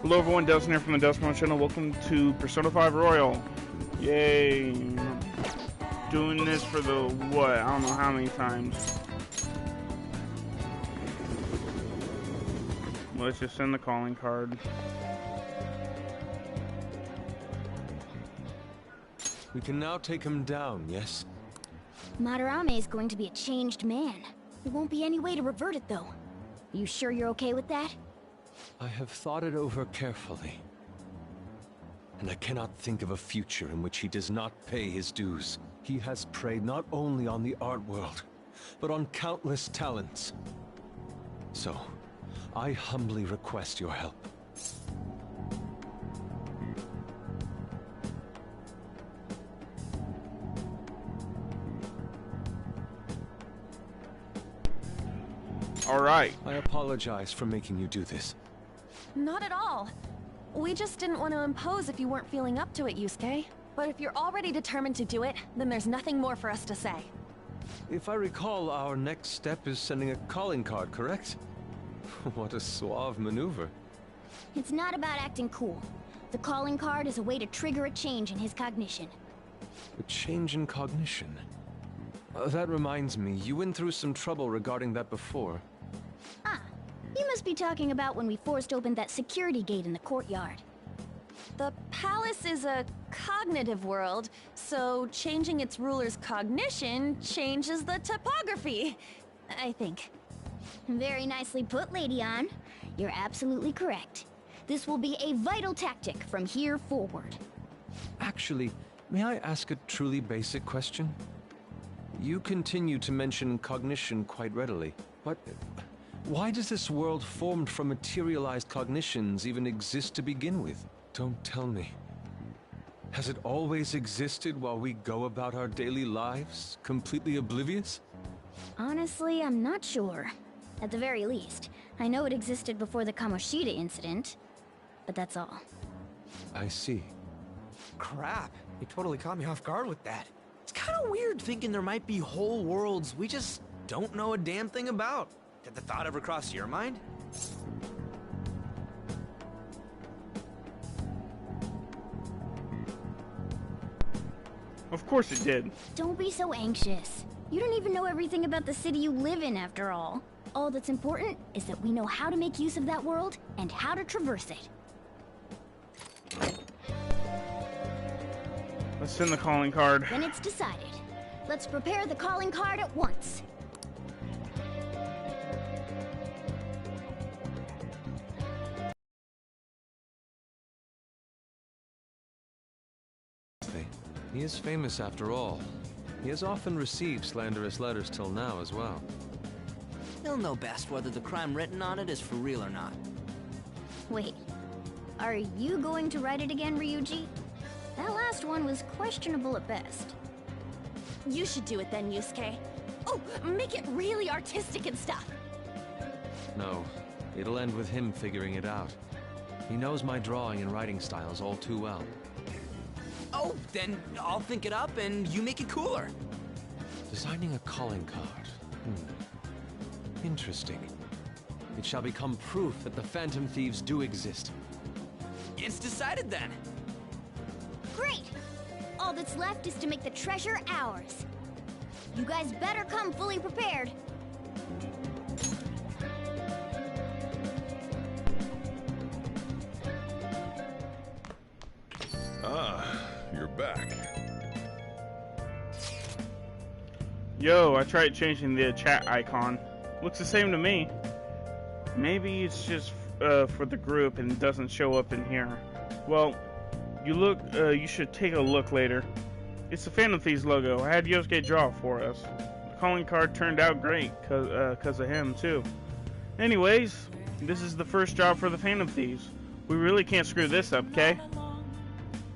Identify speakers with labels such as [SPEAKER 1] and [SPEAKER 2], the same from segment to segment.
[SPEAKER 1] Hello everyone, Delson here from the Delson channel. Welcome to Persona 5 Royal. Yay. Doing this for the, what, I don't know how many times. Let's just send the calling card.
[SPEAKER 2] We can now take him down, yes?
[SPEAKER 3] Madarame is going to be a changed man. There won't be any way to revert it, though. You sure you're okay with that?
[SPEAKER 2] I have thought it over carefully. And I cannot think of a future in which he does not pay his dues. He has preyed not only on the art world, but on countless talents. So, I humbly request your help.
[SPEAKER 1] Alright.
[SPEAKER 2] I apologize for making you do this.
[SPEAKER 4] Not at all. We just didn't want to impose if you weren't feeling up to it, Yusuke. But if you're already determined to do it, then there's nothing more for us to say.
[SPEAKER 2] If I recall, our next step is sending a calling card, correct? What a suave maneuver.
[SPEAKER 3] It's not about acting cool. The calling card is a way to trigger a change in his cognition.
[SPEAKER 2] A change in cognition. That reminds me, you went through some trouble regarding that before.
[SPEAKER 3] Ah, you must be talking about when we forced open that security gate in the courtyard.
[SPEAKER 4] The palace is a cognitive world, so changing its ruler's cognition changes the topography, I think.
[SPEAKER 3] Very nicely put, Lady Ann. You're absolutely correct. This will be a vital tactic from here forward.
[SPEAKER 2] Actually, may I ask a truly basic question? You continue to mention cognition quite readily, but why does this world formed from materialized cognitions even exist to begin with? Don't tell me. Has it always existed while we go about our daily lives, completely oblivious?
[SPEAKER 3] Honestly, I'm not sure. At the very least, I know it existed before the Kamoshida incident, but that's all.
[SPEAKER 2] I see.
[SPEAKER 5] Crap, you totally caught me off guard with that. It's kind of weird thinking there might be whole worlds we just don't know a damn thing about. Did the thought ever cross your mind?
[SPEAKER 1] Of course it did.
[SPEAKER 3] Don't be so anxious. You don't even know everything about the city you live in, after all. All that's important is that we know how to make use of that world and how to traverse it.
[SPEAKER 1] Let's send the calling card.
[SPEAKER 3] Then it's decided. Let's prepare the calling card at once.
[SPEAKER 2] He is famous after all. He has often received slanderous letters till now as well.
[SPEAKER 6] He'll know best whether the crime written on it is for real or not.
[SPEAKER 3] Wait, are you going to write it again, Ryuji? That last one was questionable at best.
[SPEAKER 4] You should do it then, Yusuke. Oh, make it really artistic and stuff.
[SPEAKER 2] No, it'll end with him figuring it out. He knows my drawing and writing styles all too well.
[SPEAKER 6] Oh, then I'll think it up and you make it cooler.
[SPEAKER 2] Designing a calling card. Interesting. It shall become proof that the Phantom Thieves do exist.
[SPEAKER 6] It's decided then.
[SPEAKER 3] Great! All that's left is to make the treasure ours. You guys better come fully prepared.
[SPEAKER 7] You're back.
[SPEAKER 1] Yo, I tried changing the chat icon. Looks the same to me. Maybe it's just for the group and doesn't show up in here. Well, you should take a look later. It's the Phantom Thieves logo. I had Yosuke draw it for us. The calling card turned out great cause of him too. Anyways, this is the first job for the Phantom Thieves. We really can't screw this up, okay?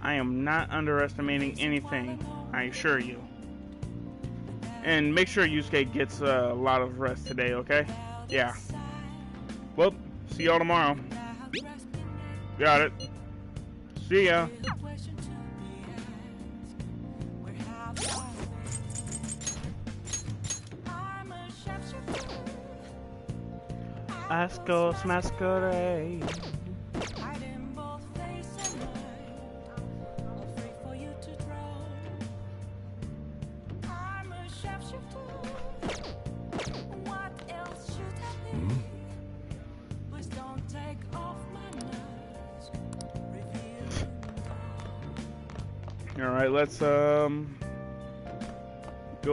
[SPEAKER 1] I am not underestimating anything, I assure you. And make sure Yusuke gets a lot of rest today, okay? Yeah. Well, see y'all tomorrow. Got it. See ya. Ascos Masquerade. All right, let's go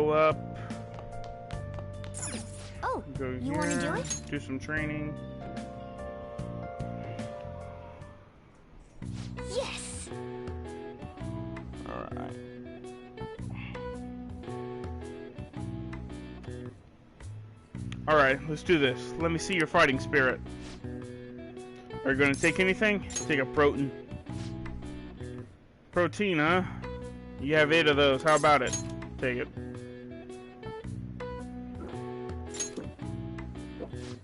[SPEAKER 1] up.
[SPEAKER 3] Oh,
[SPEAKER 1] Go
[SPEAKER 3] you want to do it?
[SPEAKER 1] Do some training.
[SPEAKER 3] Yes!
[SPEAKER 1] All right. All right, let's do this. Let me see your fighting spirit. Are you gonna take anything? Take a protein. Protein, huh? You have 8 of those. How about it? Take it.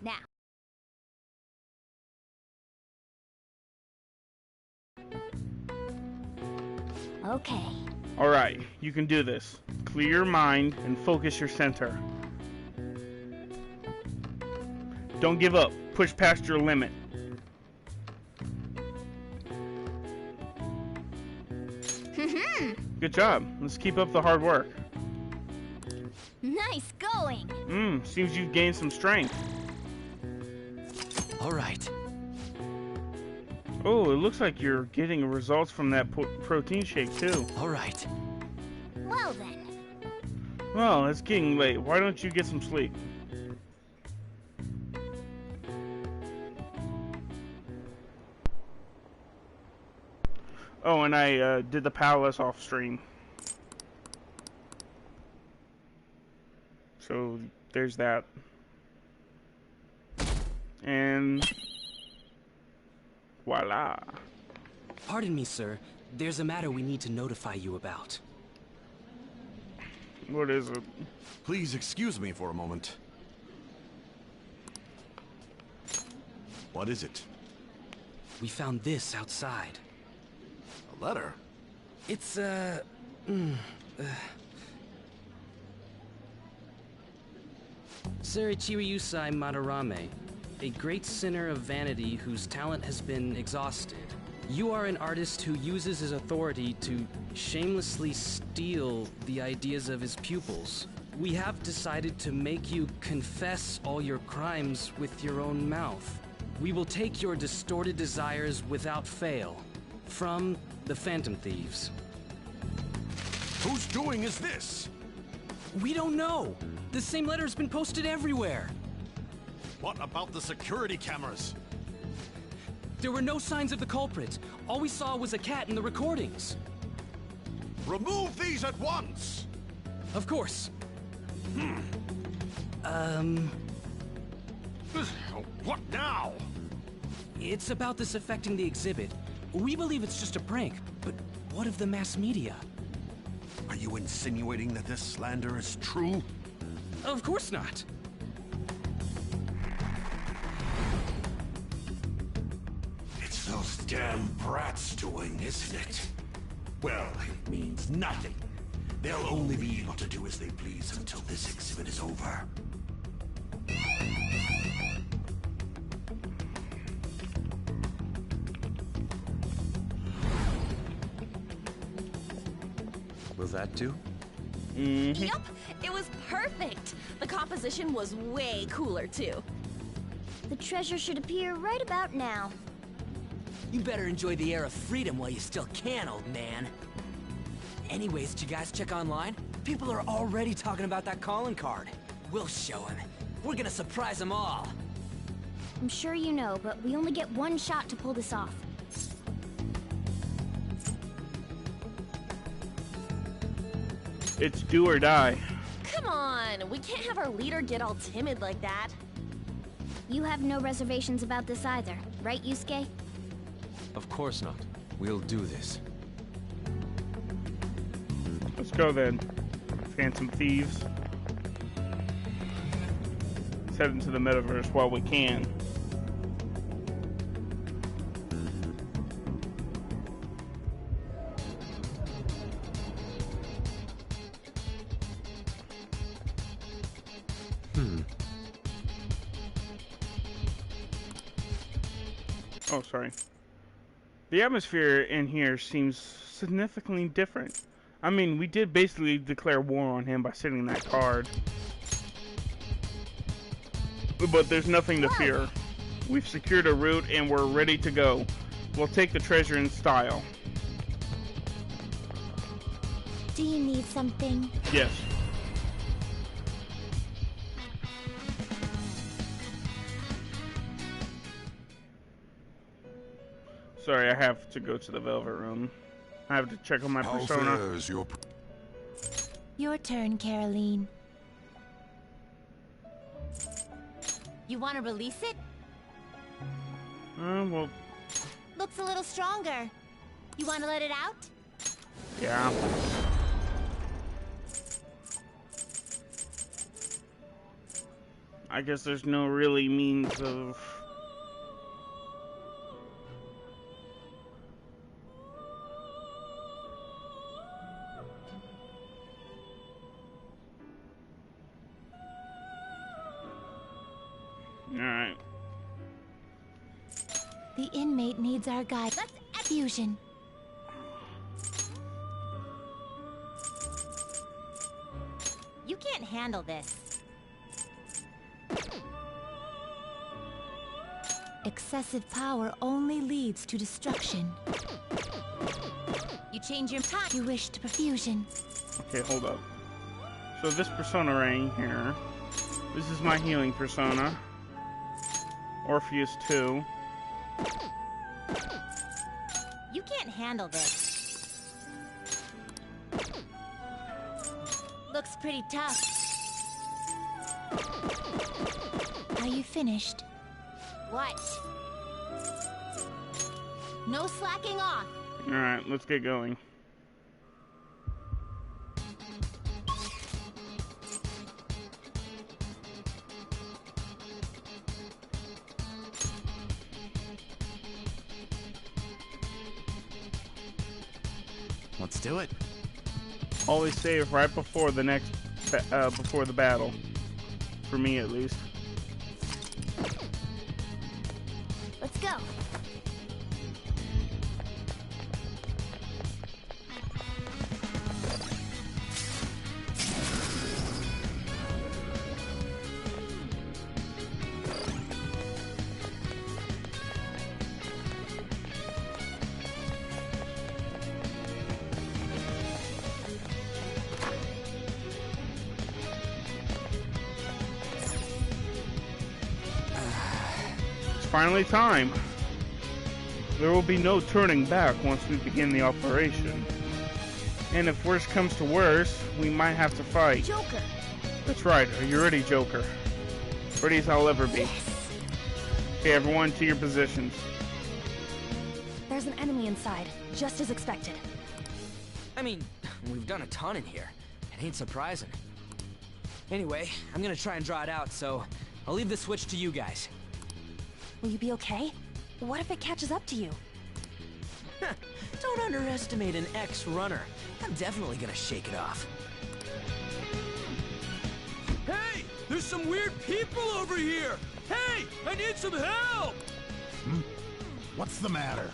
[SPEAKER 3] Now. Okay.
[SPEAKER 1] All right, you can do this. Clear your mind and focus your center. Don't give up. Push past your limit. Good job. Let's keep up the hard work.
[SPEAKER 3] Nice going!
[SPEAKER 1] Seems you've gained some strength.
[SPEAKER 5] All right.
[SPEAKER 1] Oh, it looks like you're getting results from that protein shake, too.
[SPEAKER 5] All right.
[SPEAKER 3] Well then.
[SPEAKER 1] Well, it's getting late. Why don't you get some sleep? Oh, and I did the palace off stream. So there's that. And voila.
[SPEAKER 6] Pardon me, sir. There's a matter we need to notify you about.
[SPEAKER 1] What is it?
[SPEAKER 8] Please excuse me for a moment. What is it?
[SPEAKER 6] We found this outside.
[SPEAKER 8] A letter?
[SPEAKER 6] It's, Sir Ichiriusai Madarame, a great sinner of vanity whose talent has been exhausted. You are an artist who uses his authority to shamelessly steal the ideas of his pupils. We have decided to make you confess all your crimes with your own mouth. We will take your distorted desires without fail. From the Phantom Thieves.
[SPEAKER 8] Whose doing is this?
[SPEAKER 6] We don't know! The same letter's been posted everywhere!
[SPEAKER 8] What about the security cameras?
[SPEAKER 6] There were no signs of the culprit. All we saw was a cat in the recordings.
[SPEAKER 8] Remove these at once!
[SPEAKER 6] Of course.
[SPEAKER 8] What now?
[SPEAKER 6] It's about this affecting the exhibit. We believe it's just a prank, but what of the mass media?
[SPEAKER 8] Are you insinuating that this slander is true?
[SPEAKER 6] Of course not.
[SPEAKER 9] It's those damn brats doing, isn't it? Well, it means nothing. They'll only be able to do as they please until this exhibit is over.
[SPEAKER 2] Will that do?
[SPEAKER 4] Yep, it was perfect. The composition was way cooler, too.
[SPEAKER 3] The treasure should appear right about now.
[SPEAKER 6] You better enjoy the air of freedom while you still can, old man. Anyways, did you guys check online? People are already talking about that calling card. We'll show him. We're gonna surprise them all.
[SPEAKER 3] I'm sure you know, but we only get one shot to pull this off.
[SPEAKER 1] It's do or die.
[SPEAKER 4] Come on, we can't have our leader get all timid like that.
[SPEAKER 3] You have no reservations about this either, right, Yusuke?
[SPEAKER 2] Of course not. We'll do this.
[SPEAKER 1] Let's go then. Phantom Thieves. Let's head into the metaverse while we can. Oh, sorry. The atmosphere in here seems significantly different. I mean, we did basically declare war on him by sending that card. But there's nothing to fear. We've secured a route and we're ready to go. We'll take the treasure in style.
[SPEAKER 3] Do you need something?
[SPEAKER 1] Yes. Sorry, I have to go to the Velvet Room. I have to check on my
[SPEAKER 8] How
[SPEAKER 1] persona.
[SPEAKER 8] fares your...
[SPEAKER 3] Your turn, Caroline.
[SPEAKER 10] You want to release it?
[SPEAKER 1] Well,
[SPEAKER 10] Looks a little stronger. You want to let it out?
[SPEAKER 1] yeah. I guess there's no really means of... Alright.
[SPEAKER 3] The inmate needs our guide.
[SPEAKER 10] Let's
[SPEAKER 3] Fusion.
[SPEAKER 10] You can't handle this.
[SPEAKER 3] Excessive power only leads to destruction.
[SPEAKER 10] You change your time.
[SPEAKER 3] You wish to perfusion.
[SPEAKER 1] Okay, hold up. So this persona right here, this is my healing persona. Orpheus 2.
[SPEAKER 10] You can't handle this. Looks pretty tough.
[SPEAKER 3] Are you finished?
[SPEAKER 10] What? No slacking off.
[SPEAKER 1] Alright, let's get going.
[SPEAKER 5] Let's do it.
[SPEAKER 1] Always save right before the next, before the battle. For me, at least.
[SPEAKER 3] Let's go.
[SPEAKER 1] Finally time. There will be no turning back once we begin the operation. And if worse comes to worse, we might have to fight.
[SPEAKER 3] Joker.
[SPEAKER 1] That's right. Are you ready, Joker? Ready as I'll ever be. Okay, everyone, to your positions.
[SPEAKER 4] There's an enemy inside, just as expected.
[SPEAKER 5] I mean, we've done a ton in here. It ain't surprising. Anyway, I'm gonna try and draw it out, so I'll leave the switch to you guys.
[SPEAKER 4] Will you be okay? What if it catches up to you?
[SPEAKER 5] Don't underestimate an ex-runner. I'm definitely gonna shake it off.
[SPEAKER 11] Hey! There's some weird people over here! Hey! I need some help!
[SPEAKER 8] What's the matter?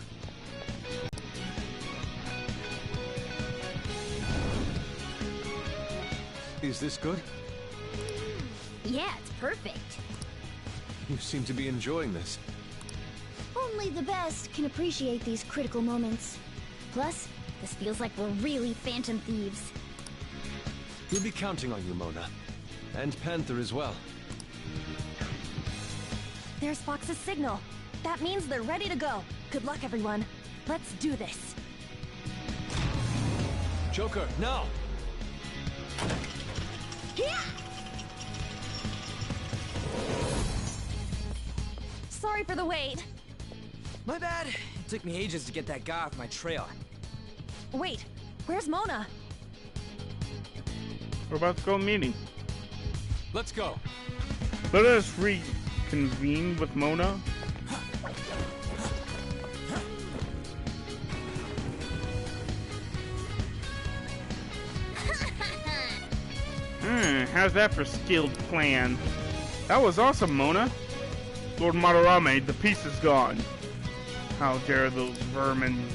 [SPEAKER 2] Is this good?
[SPEAKER 3] Yeah, it's perfect.
[SPEAKER 2] You seem to be enjoying this.
[SPEAKER 3] Only the best can appreciate these critical moments. Plus, this feels like we're really Phantom Thieves.
[SPEAKER 2] We'll be counting on you, Mona. And Panther as well.
[SPEAKER 4] There's Fox's signal. That means they're ready to go. Good luck, everyone. Let's do this.
[SPEAKER 2] Joker, now!
[SPEAKER 4] Yeah! Sorry for the wait.
[SPEAKER 5] My bad. It took me ages to get that guy off my trail.
[SPEAKER 4] Wait, where's Mona?
[SPEAKER 1] We're about to go meeting.
[SPEAKER 2] Let's go.
[SPEAKER 1] Let us reconvene with Mona. How's that for skilled plan? That was awesome, Mona. Lord Madarame, the piece is gone. How dare those vermin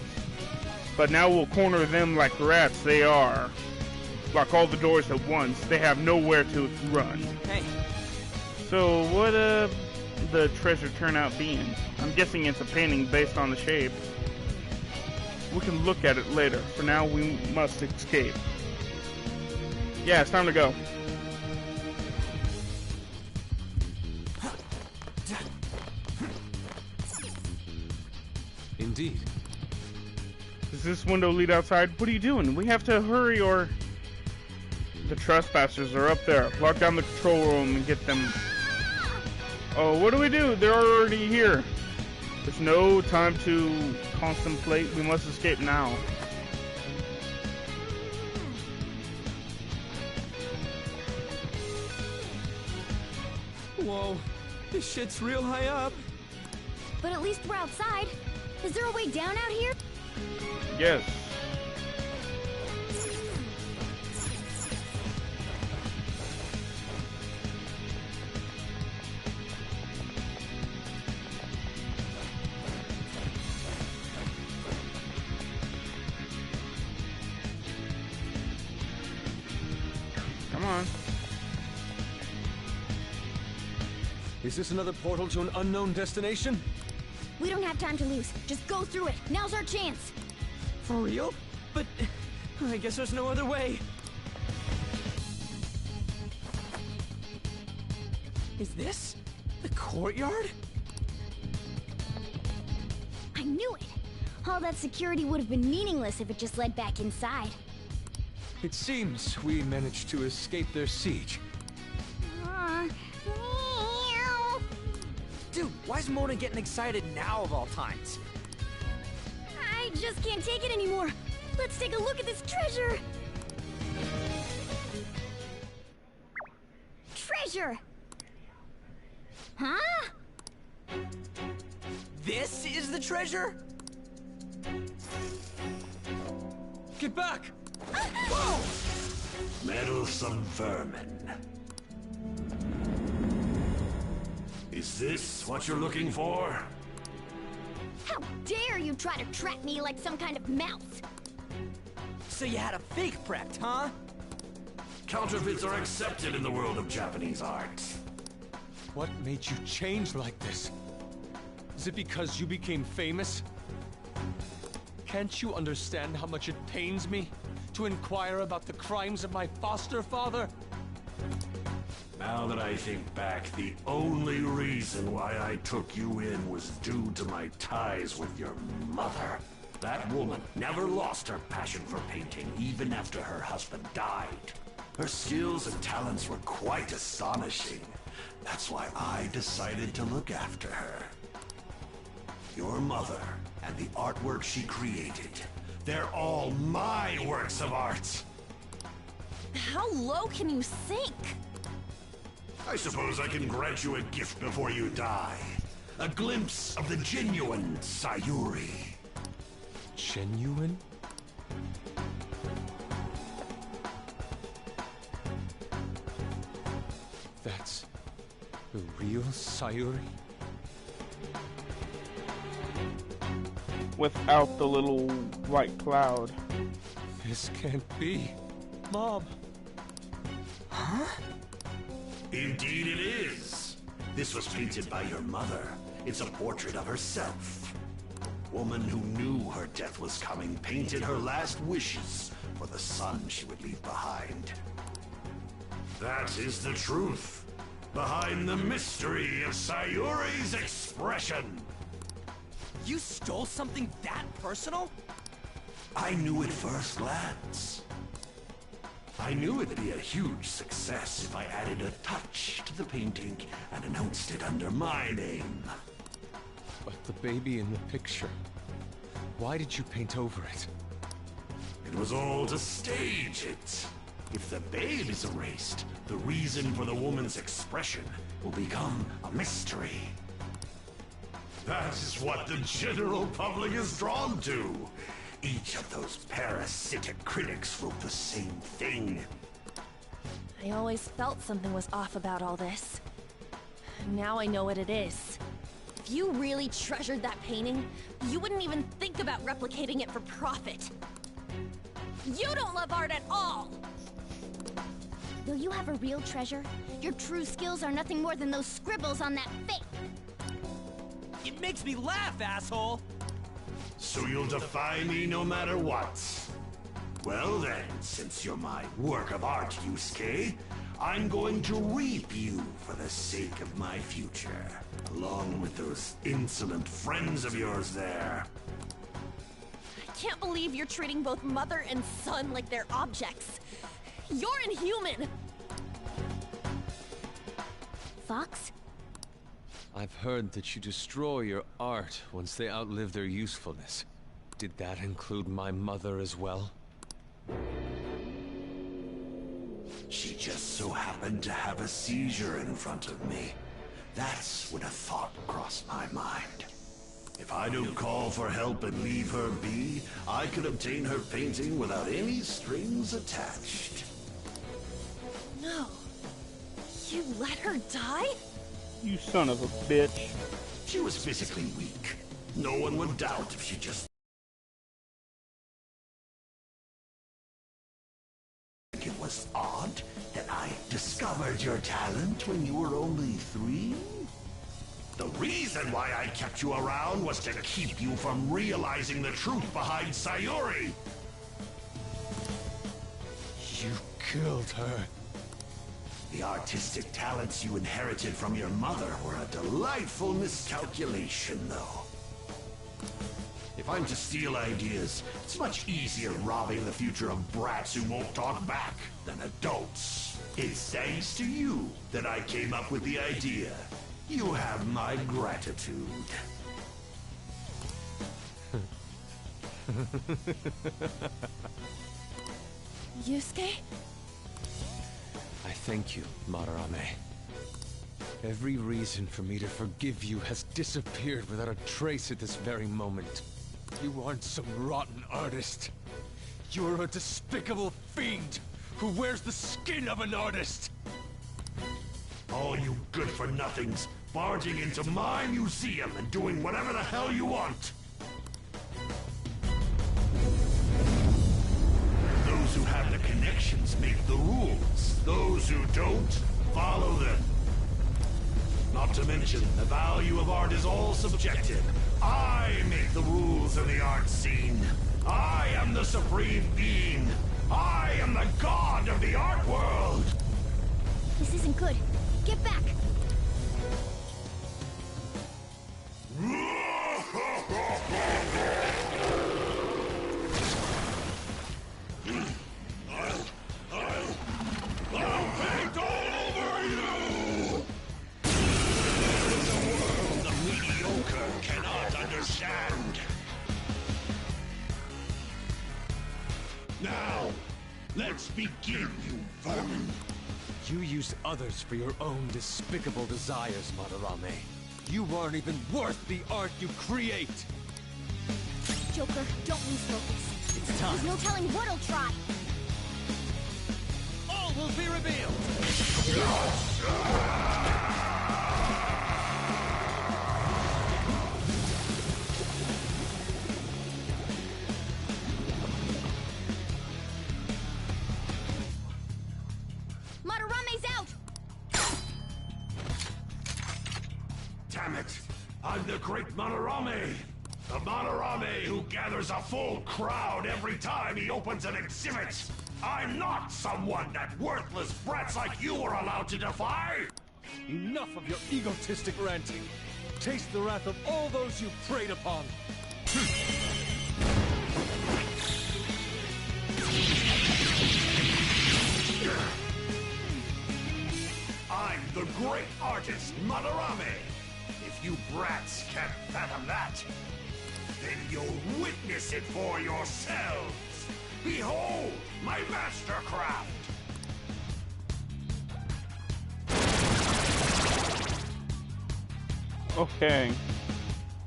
[SPEAKER 1] But now we'll corner them like rats they are. Lock all the doors at once. They have nowhere to run.
[SPEAKER 5] Hey.
[SPEAKER 1] So what the treasure turn out being? I'm guessing it's a painting based on the shape. We can look at it later. For now, we must escape. Yeah, it's time to go.
[SPEAKER 2] Indeed.
[SPEAKER 1] Does this window lead outside? What are you doing? We have to hurry or... The trespassers are up there. Lock down the control room and get them... Oh, what do we do? They're already here. There's no time to contemplate. We must escape now.
[SPEAKER 5] Whoa, this shit's real high up.
[SPEAKER 3] But at least we're outside. Is there a way down out here?
[SPEAKER 1] Yes. Come on.
[SPEAKER 2] Is this another portal to an unknown destination?
[SPEAKER 3] We don't have time to lose. Just go through it. Now's our chance.
[SPEAKER 5] For real? But I guess there's no other way. Is this the courtyard?
[SPEAKER 3] I knew it. All that security would have been meaningless if it just led back inside.
[SPEAKER 2] It seems we managed to escape their siege.
[SPEAKER 5] Dude, why is Mona getting excited now of all times?
[SPEAKER 3] I just can't take it anymore. Let's take a look at this treasure. Treasure! Huh?
[SPEAKER 5] This is the treasure?
[SPEAKER 2] Get back!
[SPEAKER 9] Whoa! Meddlesome vermin. Is this what you're looking for?
[SPEAKER 3] How dare you try to trap me like some kind of mouse?
[SPEAKER 5] So you had a fake prepped, huh?
[SPEAKER 9] Counterfeits are accepted in the world of Japanese art.
[SPEAKER 2] What made you change like this? Is it because you became famous? Can't you understand how much it pains me to inquire about the crimes of my foster father?
[SPEAKER 9] Now that I think back, the only reason why I took you in was due to my ties with your mother. That woman never lost her passion for painting, even after her husband died. Her skills and talents were quite astonishing. That's why I decided to look after her. Your mother and the artwork she created, they're all my works of art.
[SPEAKER 4] How low can you sink?
[SPEAKER 9] I suppose I can grant you a gift before you die. A glimpse of the genuine Sayuri.
[SPEAKER 2] Genuine? That's the real Sayuri?
[SPEAKER 1] Without the little white cloud.
[SPEAKER 2] This can't be. Mom.
[SPEAKER 5] Huh?
[SPEAKER 9] Indeed it is. This was painted by your mother. It's a portrait of herself. A woman who knew her death was coming painted her last wishes for the son she would leave behind. That is the truth behind the mystery of Sayuri's expression.
[SPEAKER 5] You stole something that personal?
[SPEAKER 9] I knew at first glance. I knew it'd be a huge success if I added a touch to the painting and announced it under my name.
[SPEAKER 2] But the baby in the picture, why did you paint over it?
[SPEAKER 9] It was all to stage it. If the babe is erased, the reason for the woman's expression will become a mystery. That is what the general public is drawn to. Each of those parasitic critics wrote the same thing.
[SPEAKER 4] I always felt something was off about all this. Now I know what it is. If you really treasured that painting, you wouldn't even think think about replicating it for profit. You don't love art at all!
[SPEAKER 3] Though you have a real treasure, your true skills are nothing more than those scribbles on that fake.
[SPEAKER 11] It makes me laugh, asshole!
[SPEAKER 9] So you'll defy me no matter what? Well then, since you're my work of art, Yusuke, I'm going to reap you for the sake of my future, along with those insolent friends of yours there.
[SPEAKER 4] I can't believe you're treating both mother and son like they're objects. You're inhuman!
[SPEAKER 3] Fox?
[SPEAKER 2] I've heard that you destroy your art once they outlive their usefulness. Did that include my mother as well?
[SPEAKER 9] She just so happened to have a seizure in front of me. That's when a thought crossed my mind. If I don't call for help and leave her be, I could obtain her painting without any strings attached.
[SPEAKER 4] No. You let her die?
[SPEAKER 1] You son of a bitch.
[SPEAKER 9] She was physically weak. No one would doubt if she just... It was odd that I discovered your talent when you were only 3? The reason why I kept you around was to keep you from realizing the truth behind Sayuri!
[SPEAKER 2] You killed her.
[SPEAKER 9] The artistic talents you inherited from your mother were a delightful miscalculation, though. If I'm to steal ideas, it's much easier robbing the future of brats who won't talk back than adults. It's thanks to you that I came up with the idea. You have my gratitude.
[SPEAKER 4] Yusuke?
[SPEAKER 2] I thank you, Madarame. Every reason for me to forgive you has disappeared without a trace at this very moment. You aren't some rotten artist. You're a despicable fiend who wears the skin of an artist.
[SPEAKER 9] All you good-for-nothings barging into my museum and doing whatever the hell you want. Those who have the connections make the rules. Those who don't, follow them. Not to mention, the value of art is all subjective. I make the rules in the art scene. I am the supreme being. I am the god of the art world.
[SPEAKER 3] This isn't good. Get back!
[SPEAKER 9] I'll paint all over you! The world the mediocre cannot understand. Now, let's begin, you vermin.
[SPEAKER 2] You used others for your own despicable desires, Madarame. You aren't even worth the art you create!
[SPEAKER 3] Joker, don't lose focus.
[SPEAKER 2] It's time.
[SPEAKER 3] There's no telling what he'll try.
[SPEAKER 11] All will be revealed!
[SPEAKER 3] Madarame's out!
[SPEAKER 9] Damn it! I'm the great Madarame! The Madarame who gathers a full crowd every time he opens an exhibit! I'm not someone that worthless brats like you are allowed to defy!
[SPEAKER 11] Enough of your egotistic ranting. Taste the wrath of all those you preyed upon.
[SPEAKER 9] I'm the great artist, Madarame! If you brats can't fathom that, then you'll witness it for yourselves! Behold my mastercraft!
[SPEAKER 1] Okay.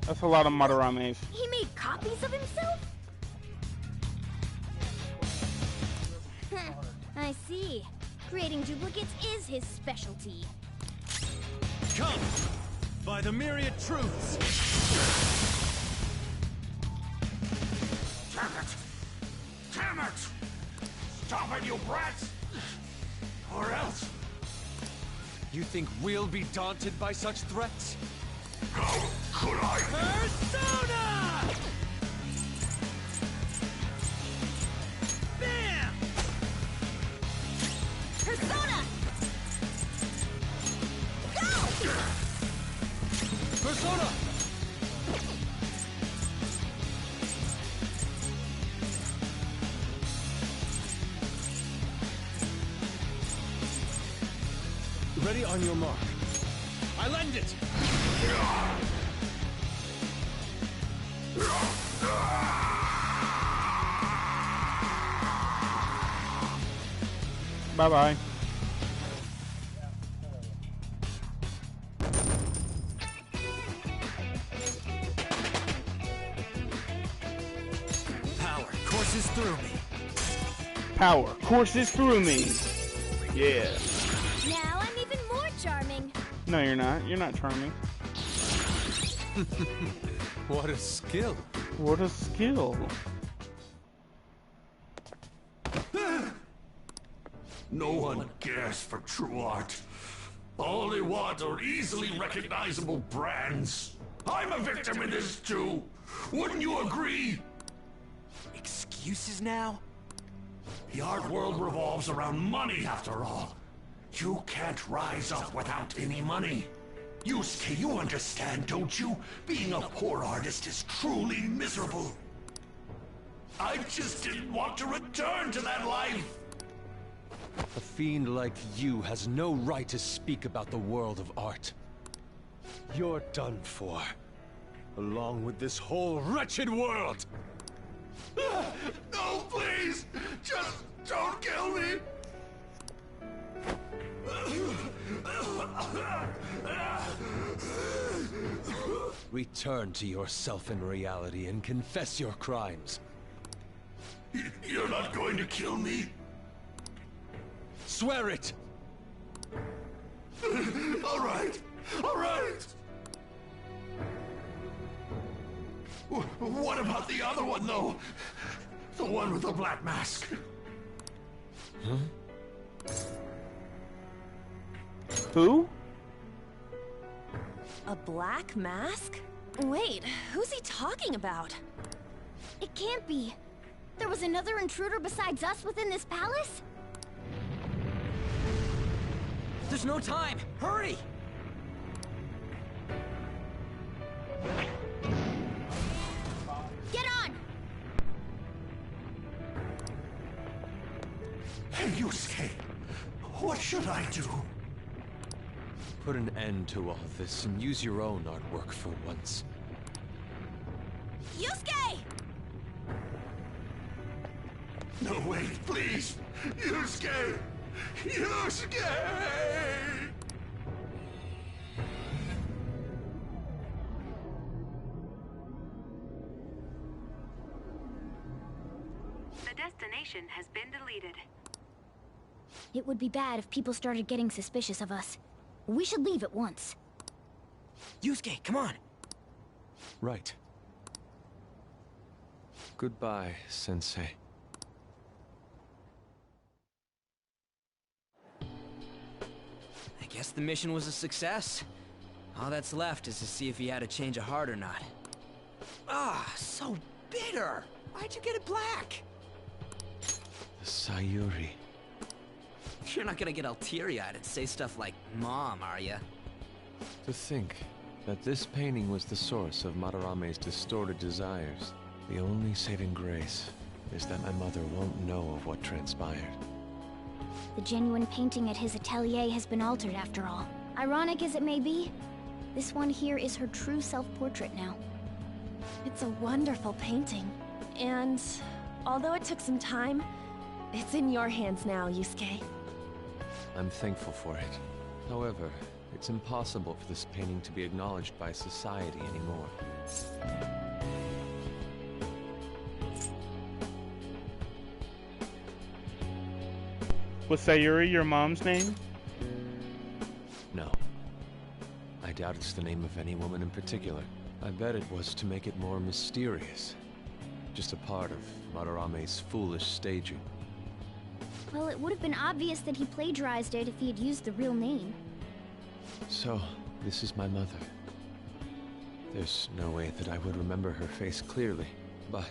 [SPEAKER 1] That's a lot of Madarames.
[SPEAKER 3] He made copies of himself? I see. Creating duplicates is his specialty.
[SPEAKER 11] Come! By the myriad truths!
[SPEAKER 9] Damn it! Damn it! Stop it, you brats! Or else...
[SPEAKER 2] You think we'll be daunted by such threats?
[SPEAKER 9] How could I?
[SPEAKER 11] Persona! Bam!
[SPEAKER 4] Persona! Go!
[SPEAKER 2] Persona! Ready on your mark. I lend it!
[SPEAKER 1] Bye-bye.
[SPEAKER 5] Power courses through me.
[SPEAKER 1] Power courses through me. Yeah.
[SPEAKER 3] Now I'm even more charming.
[SPEAKER 1] No, you're not. You're not charming.
[SPEAKER 2] What a skill.
[SPEAKER 1] What a skill.
[SPEAKER 9] No one cares for true art. All they want are easily recognizable brands. I'm a victim in this too. Wouldn't you agree?
[SPEAKER 5] Excuses now?
[SPEAKER 9] The art world revolves around money after all. You can't rise up without any money. Yusuke, you understand, don't you? Being a poor artist is truly miserable. I just didn't want to return to that life.
[SPEAKER 2] A fiend like you has no right to speak about the world of art. You're done for. Along with this whole wretched world!
[SPEAKER 9] No, please! Just don't kill me!
[SPEAKER 2] Return to yourself in reality and confess your crimes.
[SPEAKER 9] You're not going to kill me?
[SPEAKER 2] Swear it!
[SPEAKER 9] All right! All right! What about the other one, though? The one with the black mask?
[SPEAKER 2] Huh?
[SPEAKER 1] Who?
[SPEAKER 4] A black mask? Wait, who's he talking about?
[SPEAKER 3] It can't be. There was another intruder besides us within this palace?
[SPEAKER 5] There's no time! Hurry!
[SPEAKER 3] Get on!
[SPEAKER 9] Hey, Yusuke! What should I do?
[SPEAKER 2] Put an end to all this and use your own artwork for once.
[SPEAKER 4] Yusuke!
[SPEAKER 9] No, wait, please! Yusuke! Yusuke!
[SPEAKER 12] The destination has been deleted.
[SPEAKER 3] It would be bad if people started getting suspicious of us. We should leave at once.
[SPEAKER 5] Yusuke, come on!
[SPEAKER 2] Right. Goodbye, Sensei.
[SPEAKER 5] I guess the mission was a success. All that's left is to see if he had a change of heart or not. Ah, so bitter! Why'd you get it black?
[SPEAKER 2] The Sayuri.
[SPEAKER 5] You're not gonna get all teary-eyed and say stuff like, Mom, are ya?
[SPEAKER 2] To think that this painting was the source of Madarame's distorted desires. The only saving grace is that my mother won't know of what transpired.
[SPEAKER 3] The genuine painting at his atelier has been altered after all. Ironic as it may be, this one here is her true self-portrait now.
[SPEAKER 4] It's a wonderful painting. And although it took some time, it's in your hands now, Yusuke.
[SPEAKER 2] I'm thankful for it. However, it's impossible for this painting to be acknowledged by society anymore.
[SPEAKER 1] Was Sayuri your mom's name?
[SPEAKER 2] No. I doubt it's the name of any woman in particular. I bet it was to make it more mysterious. Just a part of Madarame's foolish staging.
[SPEAKER 3] Well, it would have been obvious that he plagiarized it if he had used the real name.
[SPEAKER 2] So, this is my mother. There's no way that I would remember her face clearly, but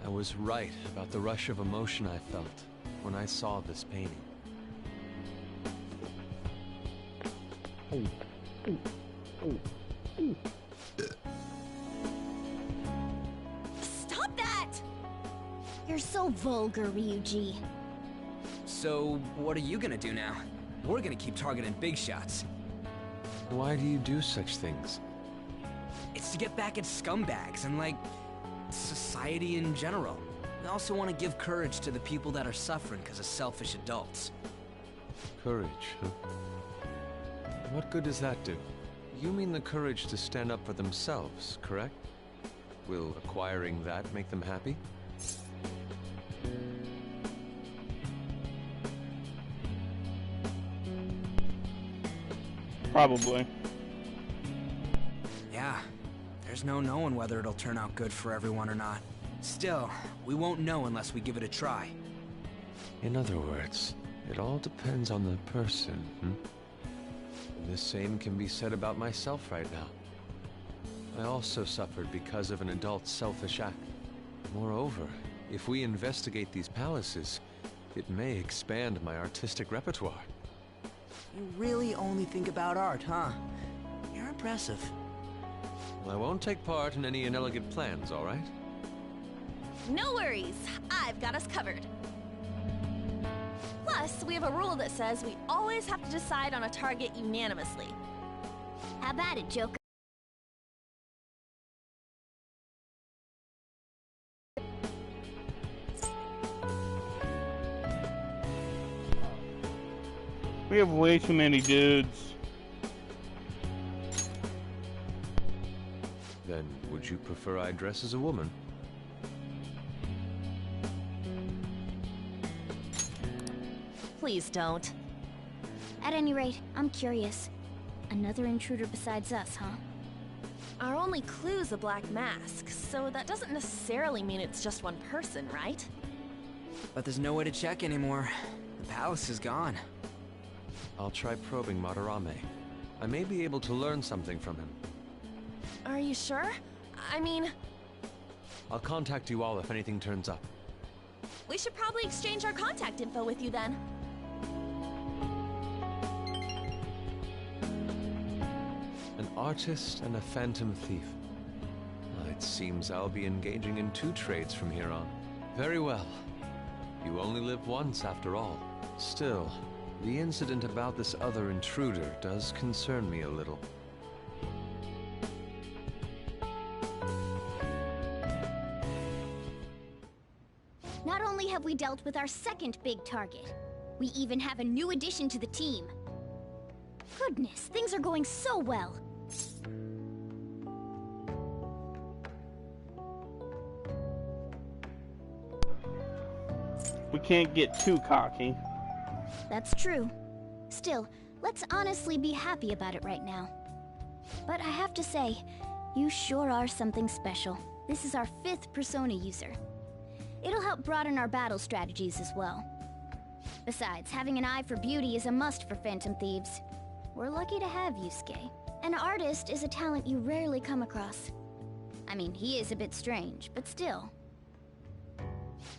[SPEAKER 2] I was right about the rush of emotion I felt when I saw this painting.
[SPEAKER 3] Stop that! You're so vulgar, Ryuji.
[SPEAKER 5] So, what are you gonna do now? We're gonna keep targeting big shots.
[SPEAKER 2] Why do you do such things?
[SPEAKER 5] It's to get back at scumbags and, like, society in general. We also want to give courage to the people that are suffering because of selfish adults.
[SPEAKER 2] Courage, huh? What good does that do? You mean the courage to stand up for themselves, correct? Will acquiring that make them happy?
[SPEAKER 1] Probably.
[SPEAKER 5] Yeah, there's no knowing whether it'll turn out good for everyone or not. Still, we won't know unless we give it a try.
[SPEAKER 2] In other words, it all depends on the person, The same can be said about myself right now. I also suffered because of an adult's selfish act. Moreover, if we investigate these palaces, it may expand my artistic repertoire.
[SPEAKER 5] You really only think about art, huh? You're impressive.
[SPEAKER 2] Well, I won't take part in any inelegant plans, all right?
[SPEAKER 4] No worries, I've got us covered. Plus, we have a rule that says we always have to decide on a target unanimously.
[SPEAKER 3] How about it, Joker?
[SPEAKER 1] We have way too many dudes.
[SPEAKER 2] Then, would you prefer I dress as a woman?
[SPEAKER 4] Please don't.
[SPEAKER 3] At any rate, I'm curious. Another intruder besides us, huh?
[SPEAKER 4] Our only clue's a black mask, so that doesn't necessarily mean it's just one person, right?
[SPEAKER 5] But there's no way to check anymore. The palace is gone.
[SPEAKER 2] I'll try probing Madarame. I may be able to learn something from him.
[SPEAKER 4] Are you sure? I mean...
[SPEAKER 2] I'll contact you all if anything turns up.
[SPEAKER 4] We should probably exchange our contact info with you then.
[SPEAKER 2] An artist and a phantom thief. It seems I'll be engaging in 2 trades from here on. Very well. You only live once after all. Still, the incident about this other intruder does concern me a little.
[SPEAKER 3] Not only have we dealt with our second big target, we even have a new addition to the team. Goodness, things are going so well.
[SPEAKER 1] We can't get too cocky.
[SPEAKER 3] That's true. Still, let's honestly be happy about it right now. But I have to say, you sure are something special. This is our 5th Persona user. It'll help broaden our battle strategies as well. Besides, having an eye for beauty is a must for Phantom Thieves. We're lucky to have Yusuke. An artist is a talent you rarely come across. I mean, he is a bit strange, but still.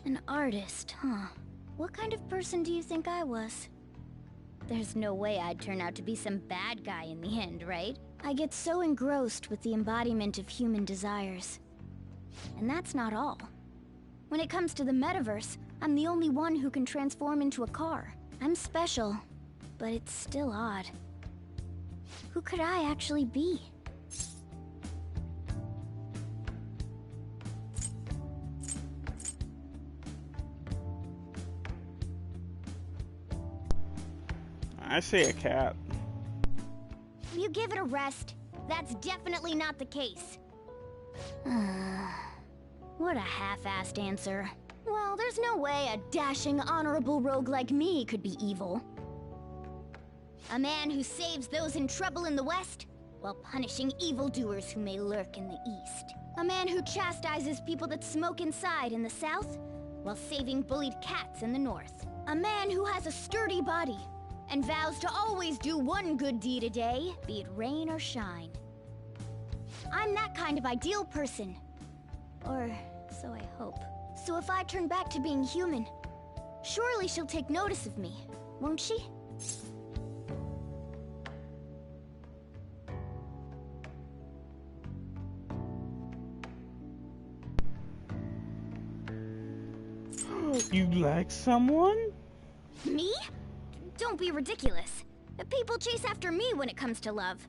[SPEAKER 3] An artist, huh? What kind of person do you think I was? There's no way I'd turn out to be some bad guy in the end, right? I get so engrossed with the embodiment of human desires. And that's not all. When it comes to the metaverse, I'm the only one who can transform into a car. I'm special, but it's still odd. Who could I actually be?
[SPEAKER 1] I say a cat.
[SPEAKER 3] Will you give it a rest? That's definitely not the case. What a half-assed answer. Well, there's no way a dashing, honorable rogue like me could be evil. A man who saves those in trouble in the West? while punishing evildoers who may lurk in the East. A man who chastises people that smoke inside in the South, while saving bullied cats in the North. A man who has a sturdy body, and vows to always do one good deed a day, be it rain or shine. I'm that kind of ideal person. Or so I hope. So if I turn back to being human, surely she'll take notice of me, won't she?
[SPEAKER 1] You like someone?
[SPEAKER 3] Me? Don't be ridiculous. People chase after me when it comes to love.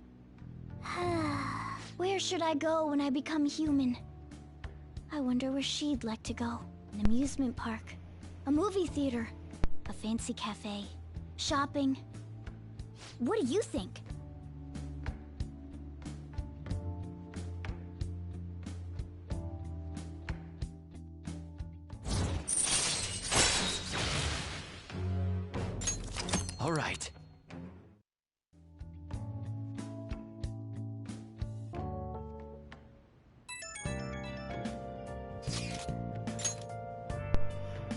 [SPEAKER 3] Where should I go when I become human? I wonder where she'd like to go. An amusement park, a movie theater, a fancy cafe, shopping. What do you think?
[SPEAKER 5] All right.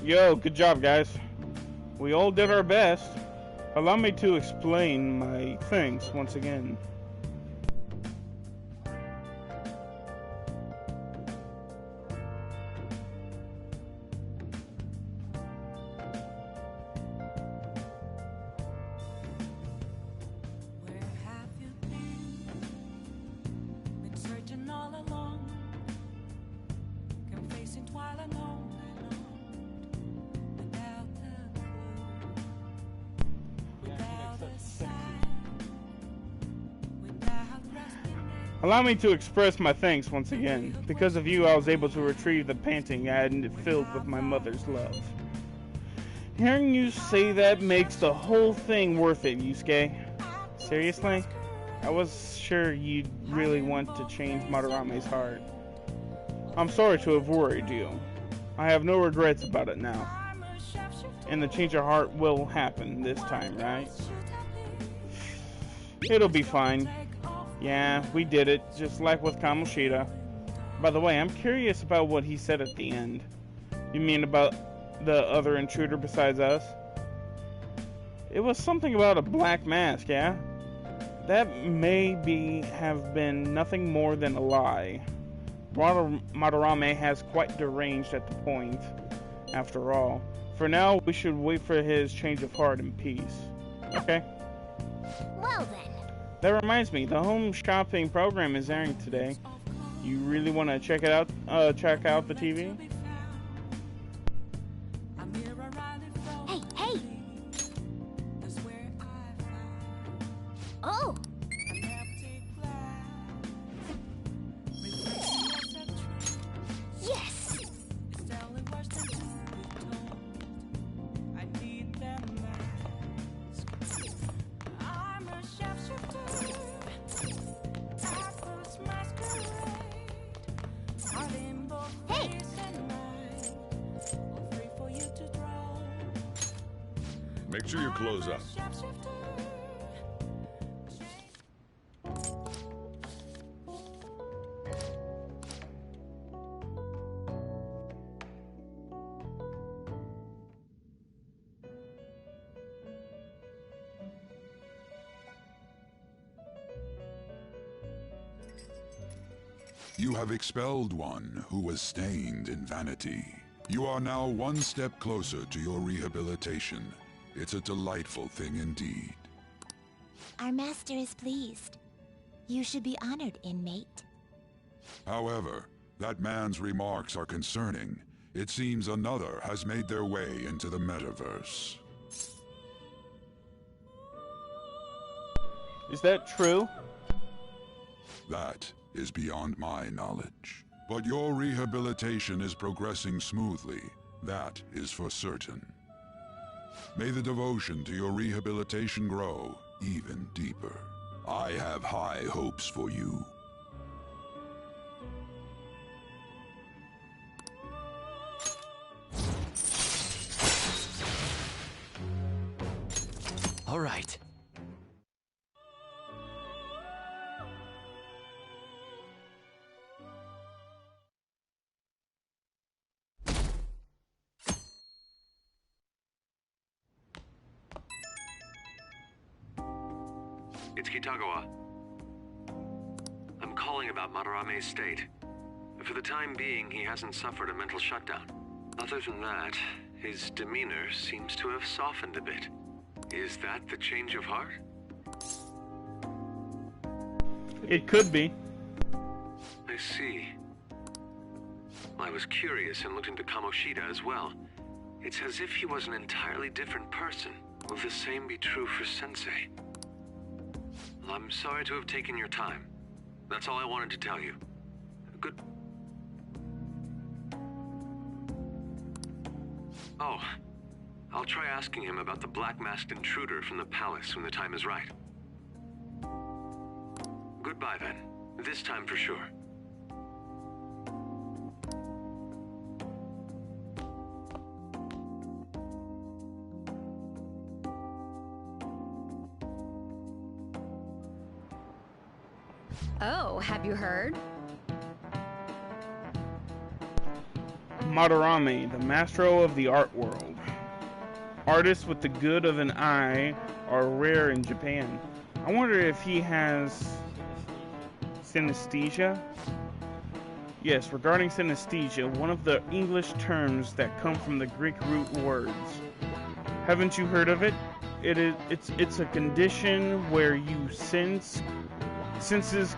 [SPEAKER 1] Yo, good job, guys. We all did our best. Allow me to explain my things once again. Allow me to express my thanks once again. Because of you, I was able to retrieve the painting I had filled with my mother's love. Hearing you say that makes the whole thing worth it, Yusuke. Seriously? I was sure you'd really want to change Madarame's heart. I'm sorry to have worried you. I have no regrets about it now. And the change of heart will happen this time, right? It'll be fine. Yeah, we did it, just like with Kamoshida. By the way, I'm curious about what he said at the end. You mean about the other intruder besides us? It was something about a black mask, yeah? That may have been nothing more than a lie. Madarame has quite deranged at the point, after all. For now, we should wait for his change of heart in peace. Okay?
[SPEAKER 3] Well then.
[SPEAKER 1] That reminds me, the home shopping program is airing today. You really want to check it out? Check out the TV?
[SPEAKER 3] Hey, hey! Oh! Yes! Hey!
[SPEAKER 7] Make sure your clothes up.
[SPEAKER 13] You have expelled one who was stained in vanity. You are now one step closer to your rehabilitation. It's a delightful thing indeed.
[SPEAKER 10] Our master is pleased. You should be honored, inmate.
[SPEAKER 13] However, that man's remarks are concerning. It seems another has made their way into the metaverse.
[SPEAKER 1] Is that true?
[SPEAKER 13] That is beyond my knowledge. But your rehabilitation is progressing smoothly. That is for certain. May the devotion to your rehabilitation grow even deeper. I have high hopes for you.
[SPEAKER 5] All right.
[SPEAKER 14] It's Kitagawa. I'm calling about Madarame's state. For the time being, he hasn't suffered a mental shutdown. Other than that, his demeanor seems to have softened a bit. Is that the change of heart?
[SPEAKER 1] It could be.
[SPEAKER 14] I see. I was curious and looked into Kamoshida as well. It's as if he was an entirely different person. Will the same be true for Sensei? I'm sorry to have taken your time. That's all I wanted to tell you. Good... Oh, I'll try asking him about the black-masked intruder from the palace when the time is right. Goodbye then. This time for sure.
[SPEAKER 4] Oh, have you heard?
[SPEAKER 1] Madarame, the maestro of the art world. Artists with the good of an eye are rare in Japan. I wonder if he has synesthesia? Yes, regarding synesthesia, one of the English terms that come from the Greek root words. Haven't you heard of it? It's a condition where senses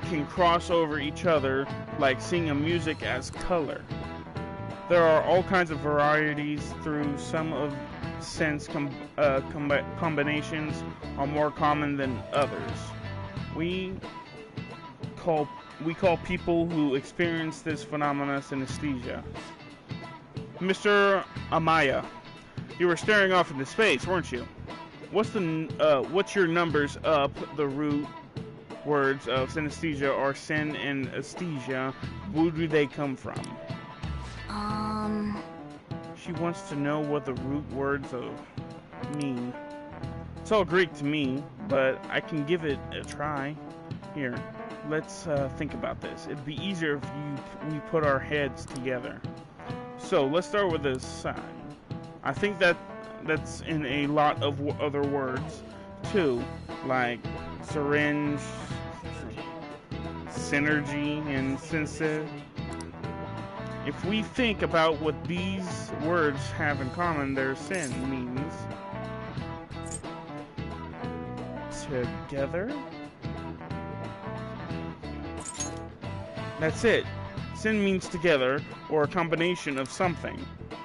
[SPEAKER 1] can cross over each other, like seeing a music as color. There are all kinds of varieties through some of sense combinations are more common than others. We call people who experience this phenomena synesthesia. Mr. Amaya, you were staring off into space, weren't you? What's your numbers up the root words of synesthesia or sin and aesthesia? Where do they come from? She wants to know what the root words mean. It's all Greek to me, but I can give it a try. Here, let's think about this. It'd be easier if we put our heads together. So let's start with this sign. I think that's in a lot of other words too, like syringe, synergy, and sensitive. If we think about what these words have in common, their sin means together. That's it. Sin means together, or a combination of something.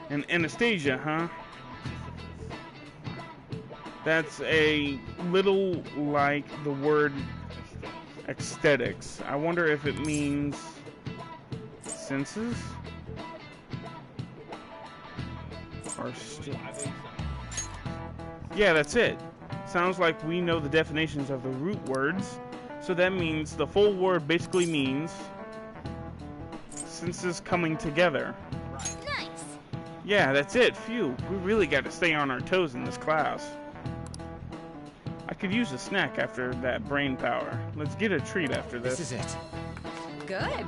[SPEAKER 1] And anesthesia, huh? That's a little like the word aesthetics. I wonder if it means senses? Or yeah, that's it. Sounds like we know the definitions of the root words. So that means the full word basically means senses coming together.
[SPEAKER 3] Nice.
[SPEAKER 1] Yeah, that's it. Phew. We really got to stay on our toes in this class. I could use a snack after that brain power. Let's get a treat after this.
[SPEAKER 5] This is it.
[SPEAKER 4] Good.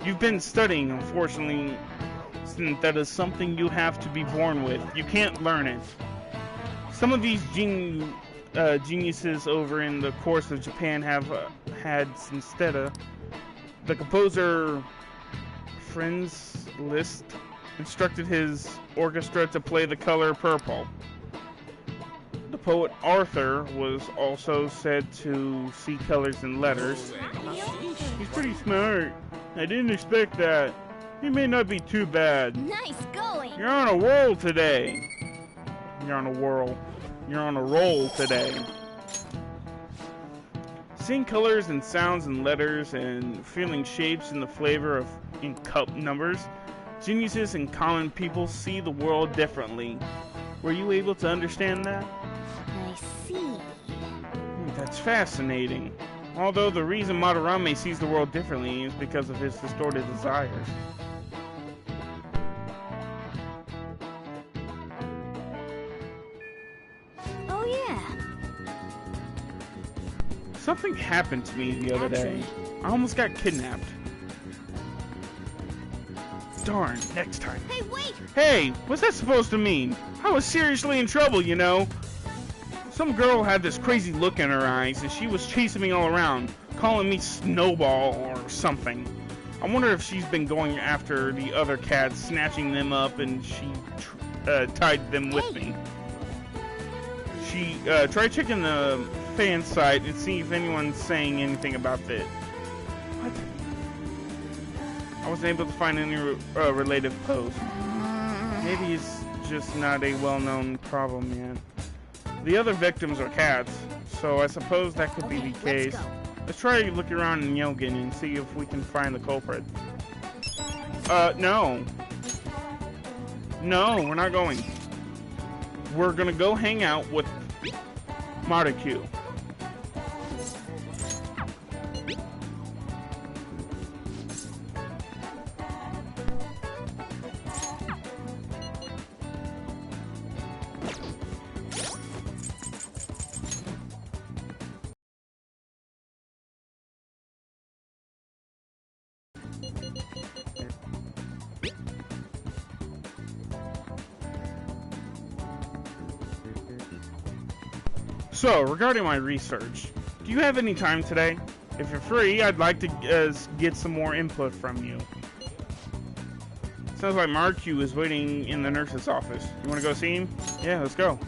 [SPEAKER 1] You've been studying, unfortunately, since that is something you have to be born with. You can't learn it. Some of these geniuses over in the course of Japan have had instead the composer Franz Liszt instructed his orchestra to play the color purple. The poet Arthur was also said to see colors in letters. He's pretty smart. I didn't expect that. He may not be too bad.
[SPEAKER 3] Nice going.
[SPEAKER 1] You're on a roll today. You're on a whirl. You're on a roll today. Seeing colors and sounds and letters and feeling shapes in the flavor in cup numbers, geniuses and common people see the world differently. Were you able to understand that?
[SPEAKER 3] I see.
[SPEAKER 1] That's fascinating. Although the reason Madarame sees the world differently is because of his distorted desires. Something happened to me the other day. I almost got kidnapped. Darn, next time.
[SPEAKER 3] Hey, wait!
[SPEAKER 1] Hey, what's that supposed to mean? I was seriously in trouble, you know. Some girl had this crazy look in her eyes, and she was chasing me all around, calling me Snowball or something. I wonder if she's been going after the other cats, snatching them up, and she tied them with me. She tried checking the fan site and see if anyone's saying anything about it. What? I wasn't able to find any related posts. Maybe it's just not a well-known problem yet. The other victims are cats, so I suppose that could be the case. Let's try looking around in Yelgin and see if we can find the culprit. No. No, we're not going. We're gonna go hang out with Marikyu. So, regarding my research, do you have any time today? If you're free, I'd like to get some more input from you. Sounds like Marikyu is waiting in the nurse's office. You want to go see him? Yeah, let's go.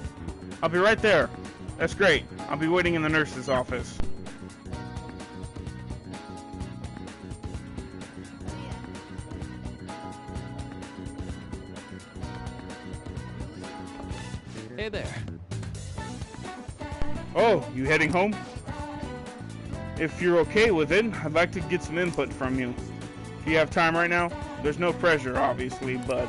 [SPEAKER 1] I'll be right there. That's great. I'll be waiting in the nurse's office.
[SPEAKER 6] Hey there.
[SPEAKER 1] Oh, you heading home? If you're okay with it, I'd like to get some input from you. Do you have time right now? There's no pressure, obviously, but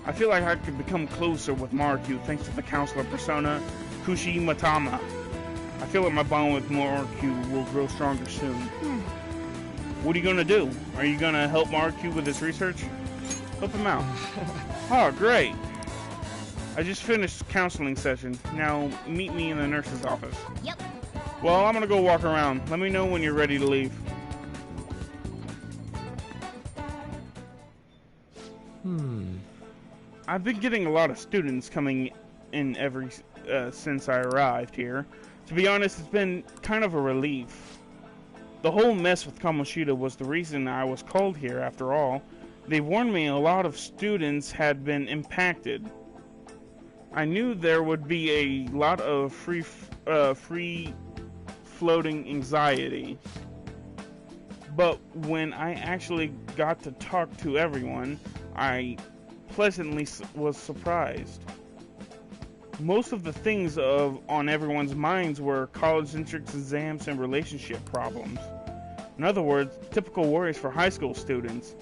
[SPEAKER 1] I feel like I could become closer with Marikyu thanks to the counselor persona, Kushi Matama. I feel like my bond with Marikyu will grow stronger soon. What are you gonna do? Are you gonna help Marikyu with his research? Help him out. Oh, great. I just finished counseling session. Now meet me in the nurse's office.
[SPEAKER 3] Yep.
[SPEAKER 1] Well, I'm gonna go walk around. Let me know when you're ready to leave. I've been getting a lot of students coming in since I arrived here. To be honest, it's been kind of a relief. The whole mess with Kamoshida was the reason I was called here after all. They warned me a lot of students had been impacted. I knew there would be a lot of free floating anxiety. But when I actually got to talk to everyone, I pleasantly was surprised. Most of the things on everyone's minds were college entrance exams and relationship problems. In other words, typical worries for high school students.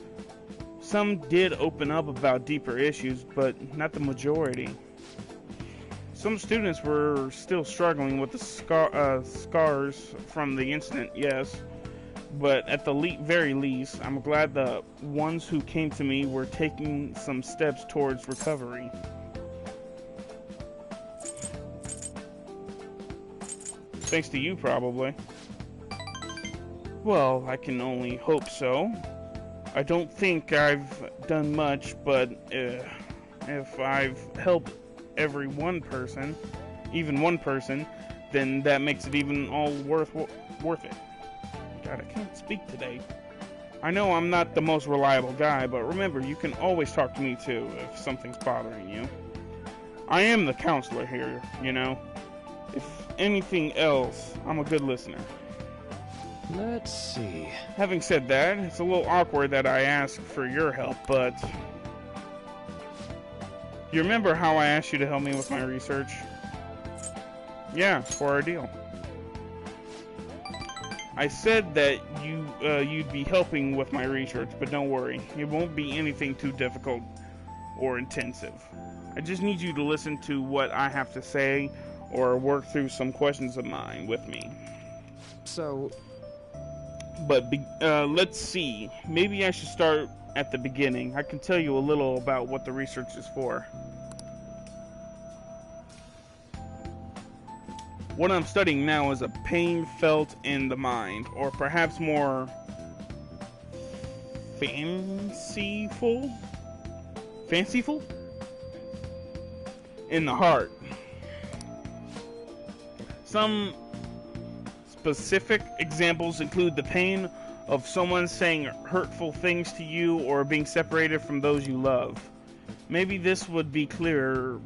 [SPEAKER 1] Some did open up about deeper issues, but not the majority. Some students were still struggling with the scars from the incident, yes. But at the very least, I'm glad the ones who came to me were taking some steps towards recovery. Thanks to you, probably. Well, I can only hope so. I don't think I've done much, but if I've helped even one person, then that makes it even all worth it. God, I can't speak today. I know I'm not the most reliable guy, but remember, you can always talk to me too if something's bothering you. I am the counselor here, you know. If anything else, I'm a good listener.
[SPEAKER 2] Let's see.
[SPEAKER 1] Having said that, it's a little awkward that I ask for your help, but you remember how I asked you to help me with my research? Yeah, for our deal. I said that you'd be helping with my research, but don't worry, it won't be anything too difficult or intensive. I just need you to listen to what I have to say or work through some questions of mine with me.
[SPEAKER 2] So...
[SPEAKER 1] But let's see, maybe I should start at the beginning. I can tell you a little about what the research is for. What I'm studying now is a pain felt in the mind, or perhaps more fanciful in the heart. Some specific examples include the pain of someone saying hurtful things to you or being separated from those you love. Maybe this would be clearer.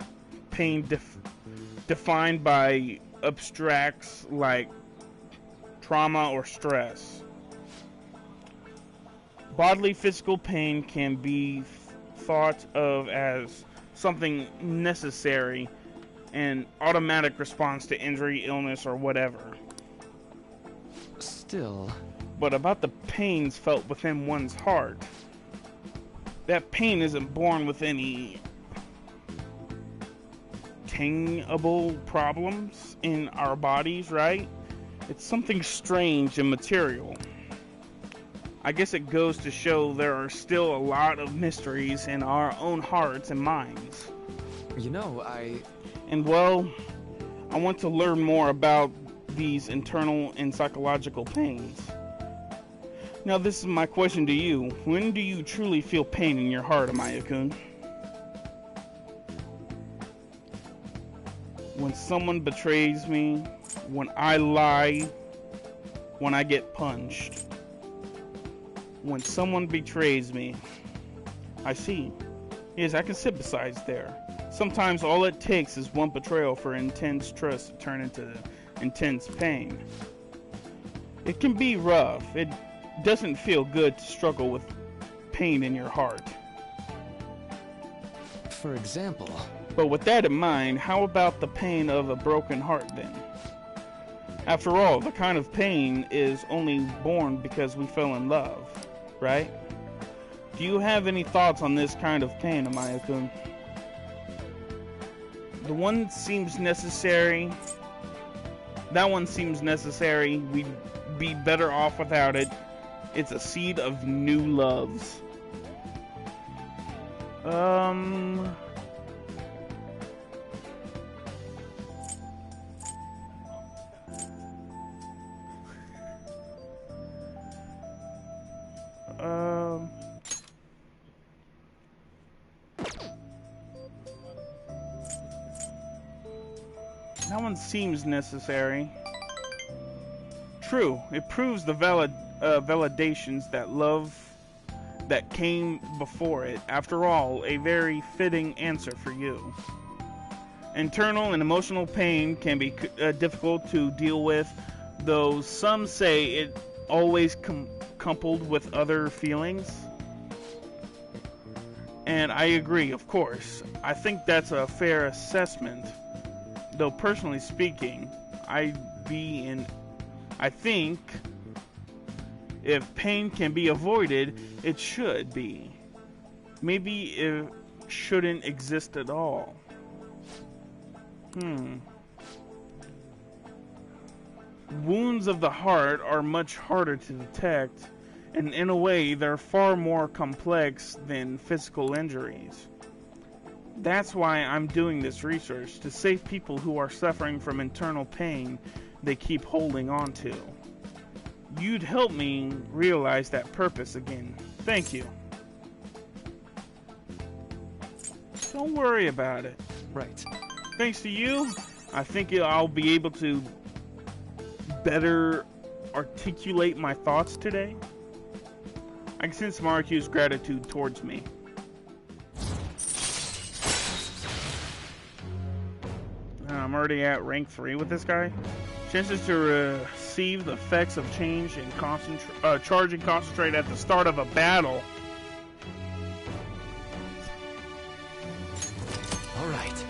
[SPEAKER 1] Pain defined by abstracts like trauma or stress. Bodily physical pain can be thought of as something necessary, an automatic response to injury, illness, or whatever.
[SPEAKER 2] Still.
[SPEAKER 1] But about the pains felt within one's heart, that pain isn't born with any tangible problems in our bodies, right? It's something strange and material. I guess it goes to show there are still a lot of mysteries in our own hearts and minds.
[SPEAKER 2] You know,
[SPEAKER 1] And well, I want to learn more about these internal and psychological pains. Now this is my question to you. When do you truly feel pain in your heart, Amaya-kun? When someone betrays me, when I lie, when I get punched. When someone betrays me, I see. Yes, I can sympathize there. Sometimes all it takes is one betrayal for intense trust to turn into intense pain. It can be rough. It doesn't feel good to struggle with pain in your heart.
[SPEAKER 2] For example.
[SPEAKER 1] But with that in mind, how about the pain of a broken heart then? After all, the kind of pain is only born because we fell in love, right? Do you have any thoughts on this kind of pain, Amaya-kun? The one seems necessary. That one seems necessary. We'd be better off without it. It's a seed of new loves. That one seems necessary. True, it proves the validations that love that came before it. After all, a very fitting answer for you. Internal and emotional pain can be difficult to deal with, though some say it always coupled with other feelings. And I agree, of course. I think that's a fair assessment. Though personally speaking, I think if pain can be avoided, it should be. Maybe it shouldn't exist at all. Wounds of the heart are much harder to detect, and in a way, they're far more complex than physical injuries. That's why I'm doing this research, to save people who are suffering from internal pain they keep holding on to. You'd help me realize that purpose again. Thank you. Don't worry about it.
[SPEAKER 2] Right.
[SPEAKER 1] Thanks to you, I think I'll be able to better articulate my thoughts today. I can sense Mariku's gratitude towards me. I'm already at rank 3 with this guy. Chances to receive the effects of change and charge and concentrate at the start of a battle.
[SPEAKER 2] All right.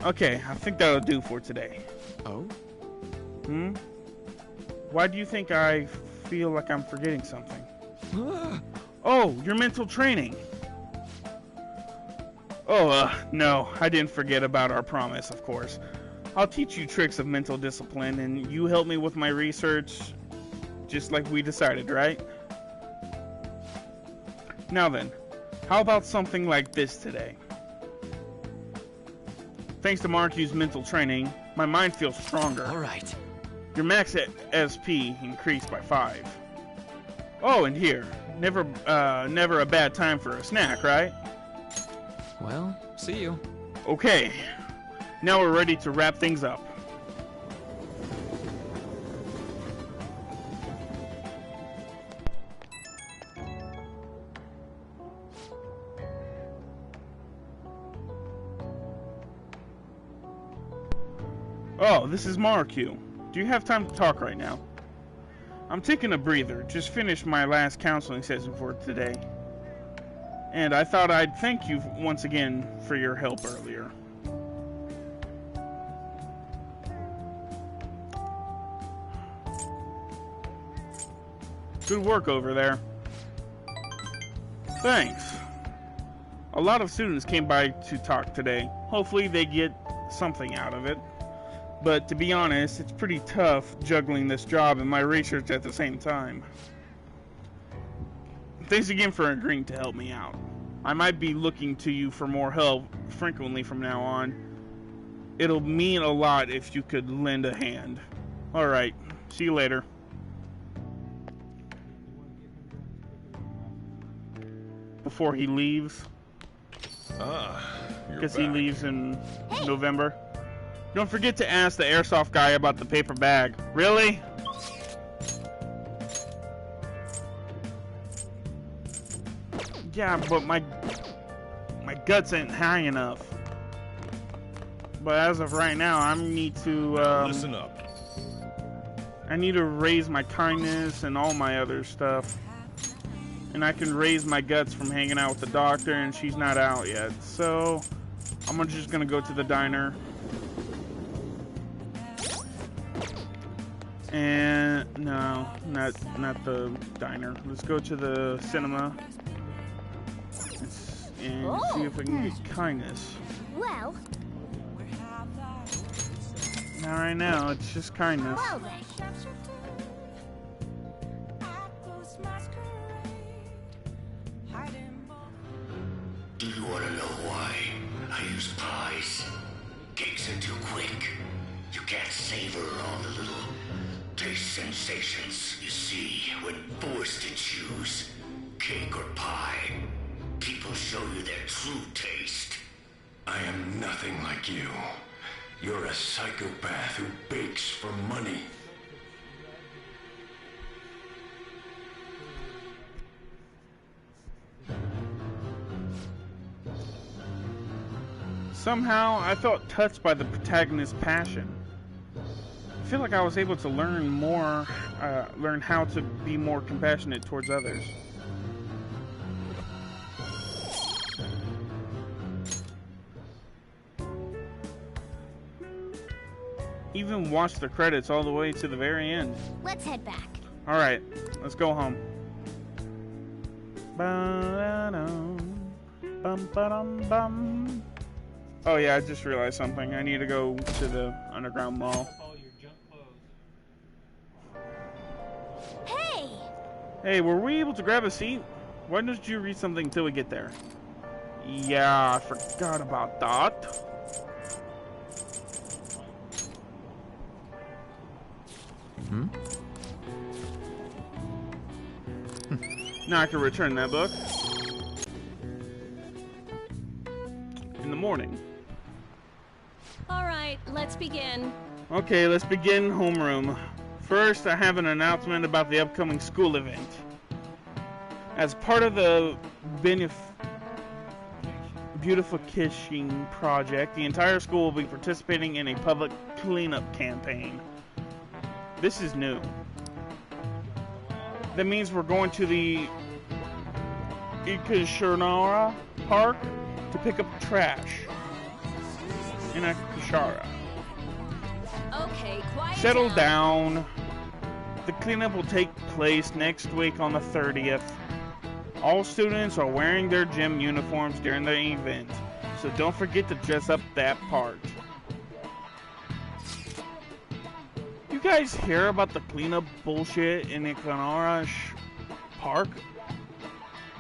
[SPEAKER 1] Okay, I think that'll do for today.
[SPEAKER 2] Oh?
[SPEAKER 1] Why do you think I feel like I'm forgetting something? Oh, your mental training. Oh, no, I didn't forget about our promise, of course. I'll teach you tricks of mental discipline, and you help me with my research, just like we decided, right? Now then, how about something like this today? Thanks to Marky's mental training, my mind feels stronger.
[SPEAKER 5] All right.
[SPEAKER 1] Your max SP increased by 5. Oh, and here. Never a bad time for a snack, right?
[SPEAKER 2] Well, see you.
[SPEAKER 1] Okay. Now we're ready to wrap things up. Oh, this is Marku. Do you have time to talk right now? I'm taking a breather. Just finished my last counseling session for today. And I thought I'd thank you once again for your help earlier. Good work over there. Thanks. A lot of students came by to talk today. Hopefully they get something out of it. But to be honest, it's pretty tough juggling this job and my research at the same time. Thanks again for agreeing to help me out. I might be looking to you for more help frequently from now on. It'll mean a lot if you could lend a hand. Alright, see you later. Before he leaves. Because he leaves in November. Don't forget to ask the airsoft guy about the paper bag. Really? Yeah, but my guts ain't high enough. But as of right now, I need to
[SPEAKER 7] listen up.
[SPEAKER 1] I need to raise my kindness and all my other stuff. And I can raise my guts from hanging out with the doctor, and she's not out yet. So I'm just gonna go to the diner. And no, not the diner. Let's go to the cinema and see if we can get kindness.
[SPEAKER 3] Well,
[SPEAKER 1] not right now. It's just kindness.
[SPEAKER 3] well then.
[SPEAKER 9] Do you want to know why I use pies? Cakes are too quick. You can't savor all the little taste sensations you see when forced to choose cake or pie. People show you their true taste. I am nothing like you. You're a psychopath who bakes for money.
[SPEAKER 1] Somehow, I felt touched by the protagonist's passion. I feel like I was able to learn more, learn how to be more compassionate towards others. Even watched the credits all the way to the very end.
[SPEAKER 3] Let's head back.
[SPEAKER 1] All right, let's go home. Ba-da-dum, bum-ba-dum-bum. Oh yeah, I just realized something. I need to go to the underground mall.
[SPEAKER 3] Hey!
[SPEAKER 1] Hey, were we able to grab a seat? Why don't you read something until we get there? Yeah, I forgot about that. Now I can return that book. In the morning.
[SPEAKER 4] Alright, let's begin.
[SPEAKER 1] Okay, let's begin homeroom. First, I have an announcement about the upcoming school event. As part of the beautification project, the entire school will be participating in a public cleanup campaign. This is new. That means we're going to the Ikashara Park to pick up trash. In Ikashara.
[SPEAKER 4] Okay, quiet
[SPEAKER 1] Settle down. The cleanup will take place next week on the 30th. All students are wearing their gym uniforms during the event, so don't forget to dress up that part. You guys hear about the cleanup bullshit in Ikashara Park?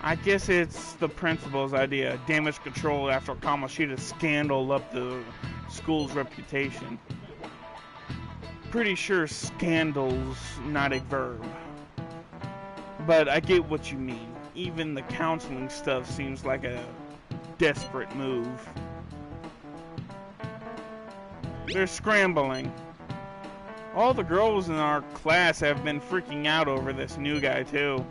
[SPEAKER 1] I guess it's the principal's idea. Damage control after Kamoshida's scandal up the school's reputation. Pretty sure scandal's not a verb. But I get what you mean. Even the counseling stuff seems like a desperate move. They're scrambling. All the girls in our class have been freaking out over this new guy too.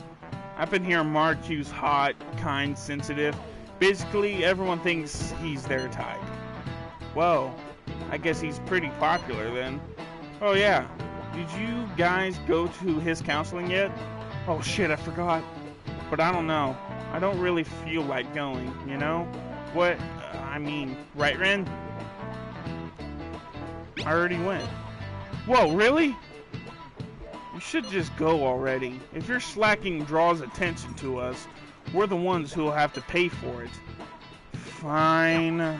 [SPEAKER 1] I've been hearing Mark Q's hot, kind, sensitive. Basically, everyone thinks he's their type. Well, I guess he's pretty popular then. Oh yeah, did you guys go to his counseling yet? Oh shit, I forgot. But I don't know. I don't really feel like going, you know? What? I mean, right, Ren? I already went. Whoa, really? You should just go already. If your slacking draws attention to us, we're the ones who'll have to pay for it. Fine.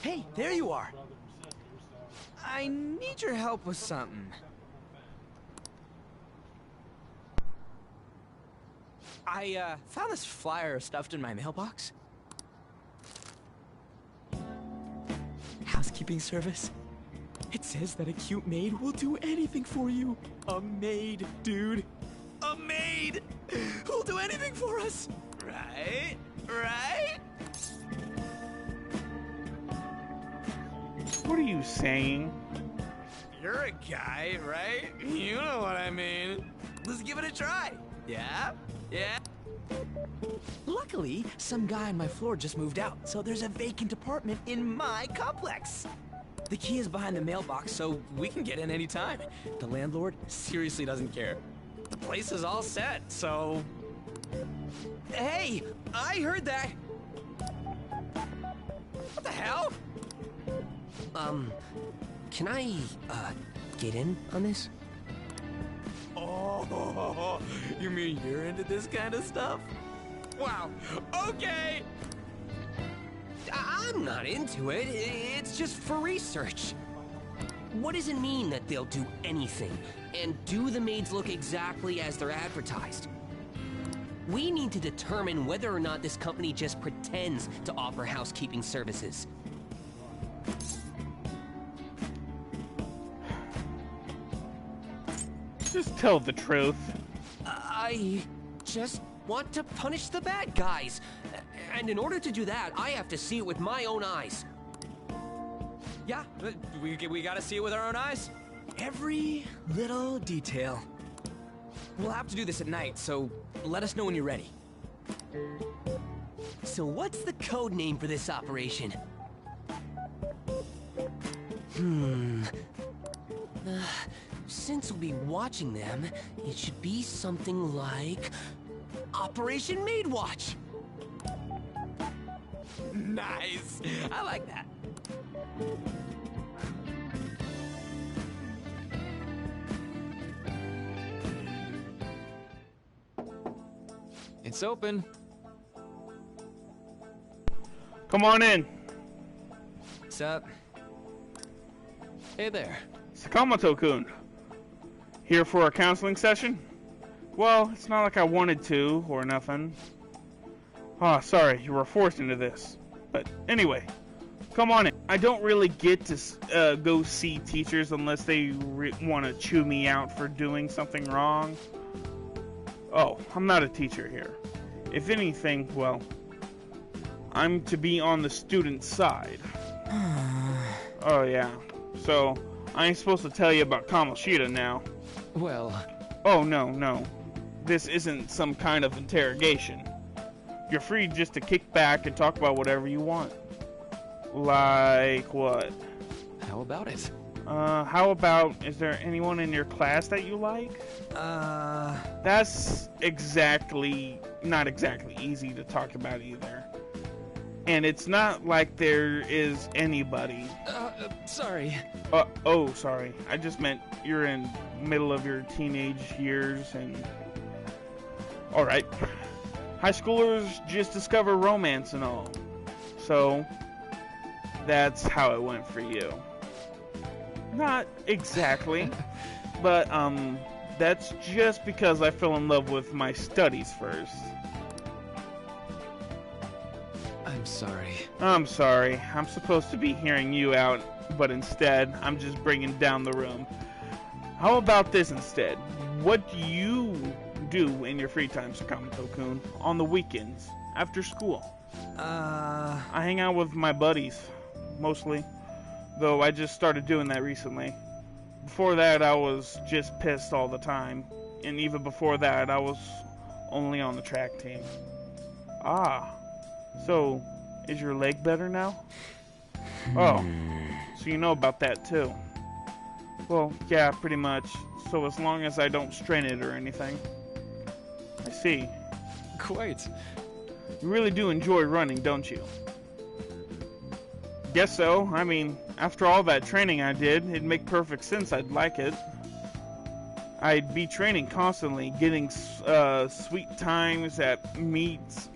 [SPEAKER 5] Hey, there you are. I need your help with something. I found this flyer stuffed in my mailbox. Housekeeping service. It says that a cute maid will do anything for you. A maid, dude. A maid! Who'll do anything for us. Right? Right?
[SPEAKER 1] What are you saying?
[SPEAKER 5] You're a guy, right? You know what I mean. Let's give it a try. Yeah? Yeah? Luckily, some guy on my floor just moved out, so there's a vacant apartment in my complex. The key is behind the mailbox, so we can get in anytime. The landlord seriously doesn't care. The place is all set, so... Hey! I heard that! What the hell?
[SPEAKER 15] Can I, get in on this?
[SPEAKER 5] Oh, you mean you're into this kind of stuff? Wow, okay!
[SPEAKER 15] I'm not into it. It's just for research. What does it mean that they'll do anything? And do the maids look exactly as they're advertised? We need to determine whether or not this company just pretends to offer housekeeping services.
[SPEAKER 1] Just tell the truth.
[SPEAKER 15] I just want to punish the bad guys. And in order to do that, I have to see it with my own eyes.
[SPEAKER 5] Yeah, we gotta see it with our own eyes. Every little detail. We'll have to do this at night, so let us know when you're ready.
[SPEAKER 15] So what's the code name for this operation? Since we'll be watching them, it should be something like... Operation Maid Watch!
[SPEAKER 5] Nice! I like that.
[SPEAKER 2] It's open.
[SPEAKER 1] Come on in.
[SPEAKER 2] What's up? Hey there.
[SPEAKER 1] Sakamoto-kun. Here for a counseling session? Well, it's not like I wanted to, or nothing. Oh, sorry, you were forced into this. But anyway, come on in. I don't really get to go see teachers unless they want to chew me out for doing something wrong. Oh, I'm not a teacher here. If anything, well, I'm to be on the student side. Oh yeah, so I ain't supposed to tell you about Kamoshida now.
[SPEAKER 2] Well...
[SPEAKER 1] Oh no. This isn't some kind of interrogation. You're free just to kick back and talk about whatever you want. Like what?
[SPEAKER 2] How about it?
[SPEAKER 1] How about, is there anyone in your class that you like? That's not exactly easy to talk about either. And it's not like there is anybody.
[SPEAKER 2] Sorry.
[SPEAKER 1] Oh, sorry. I just meant you're in middle of your teenage years and... Alright. High schoolers just discover romance and all. So, that's how it went for you. Not exactly. But, that's just because I fell in love with my studies first.
[SPEAKER 2] I'm sorry.
[SPEAKER 1] I'm sorry. I'm supposed to be hearing you out, but instead, I'm just bringing down the room. How about this instead? What do you do in your free time, Sakamoto-kun? On the weekends, after school? I hang out with my buddies, mostly. Though I just started doing that recently. Before that, I was just pissed all the time. And even before that, I was only on the track team. Ah. So, is your leg better now? Oh. So you know about that too. Well, yeah, pretty much. So as long as I don't strain it or anything. I see.
[SPEAKER 2] Quite.
[SPEAKER 1] You really do enjoy running, don't you? Guess so. I mean, after all that training I did, it'd make perfect sense I'd like it. I'd be training constantly, getting sweet times at meets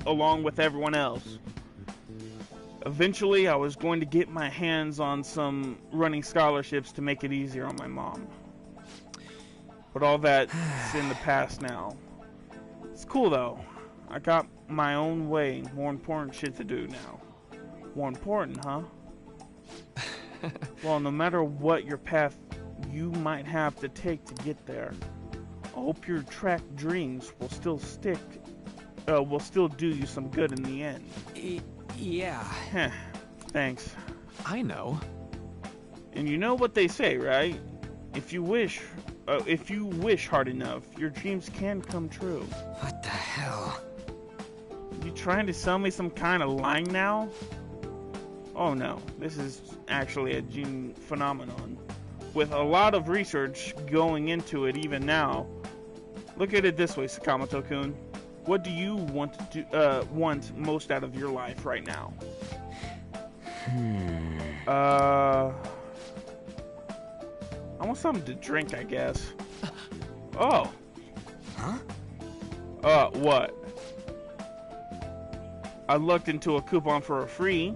[SPEAKER 1] along with everyone else. Eventually, I was going to get my hands on some running scholarships to make it easier on my mom. But all that's in the past now. It's cool though. I got my own way, more important shit to do now. More important, huh? Well, no matter what your path you might have to take to get there, I hope your track dreams will still do you some good in the end.
[SPEAKER 5] Yeah.
[SPEAKER 1] Heh. Thanks.
[SPEAKER 2] I know.
[SPEAKER 1] And you know what they say, right? If you wish hard enough, your dreams can come true.
[SPEAKER 5] What the hell?
[SPEAKER 1] You trying to sell me some kind of line now? Oh no, this is actually a gene phenomenon. With a lot of research going into it even now. Look at it this way, Sakamoto-kun. What do you want most out of your life right now? I want something to drink, I guess. Oh.
[SPEAKER 5] Huh?
[SPEAKER 1] What? I looked into a coupon for a free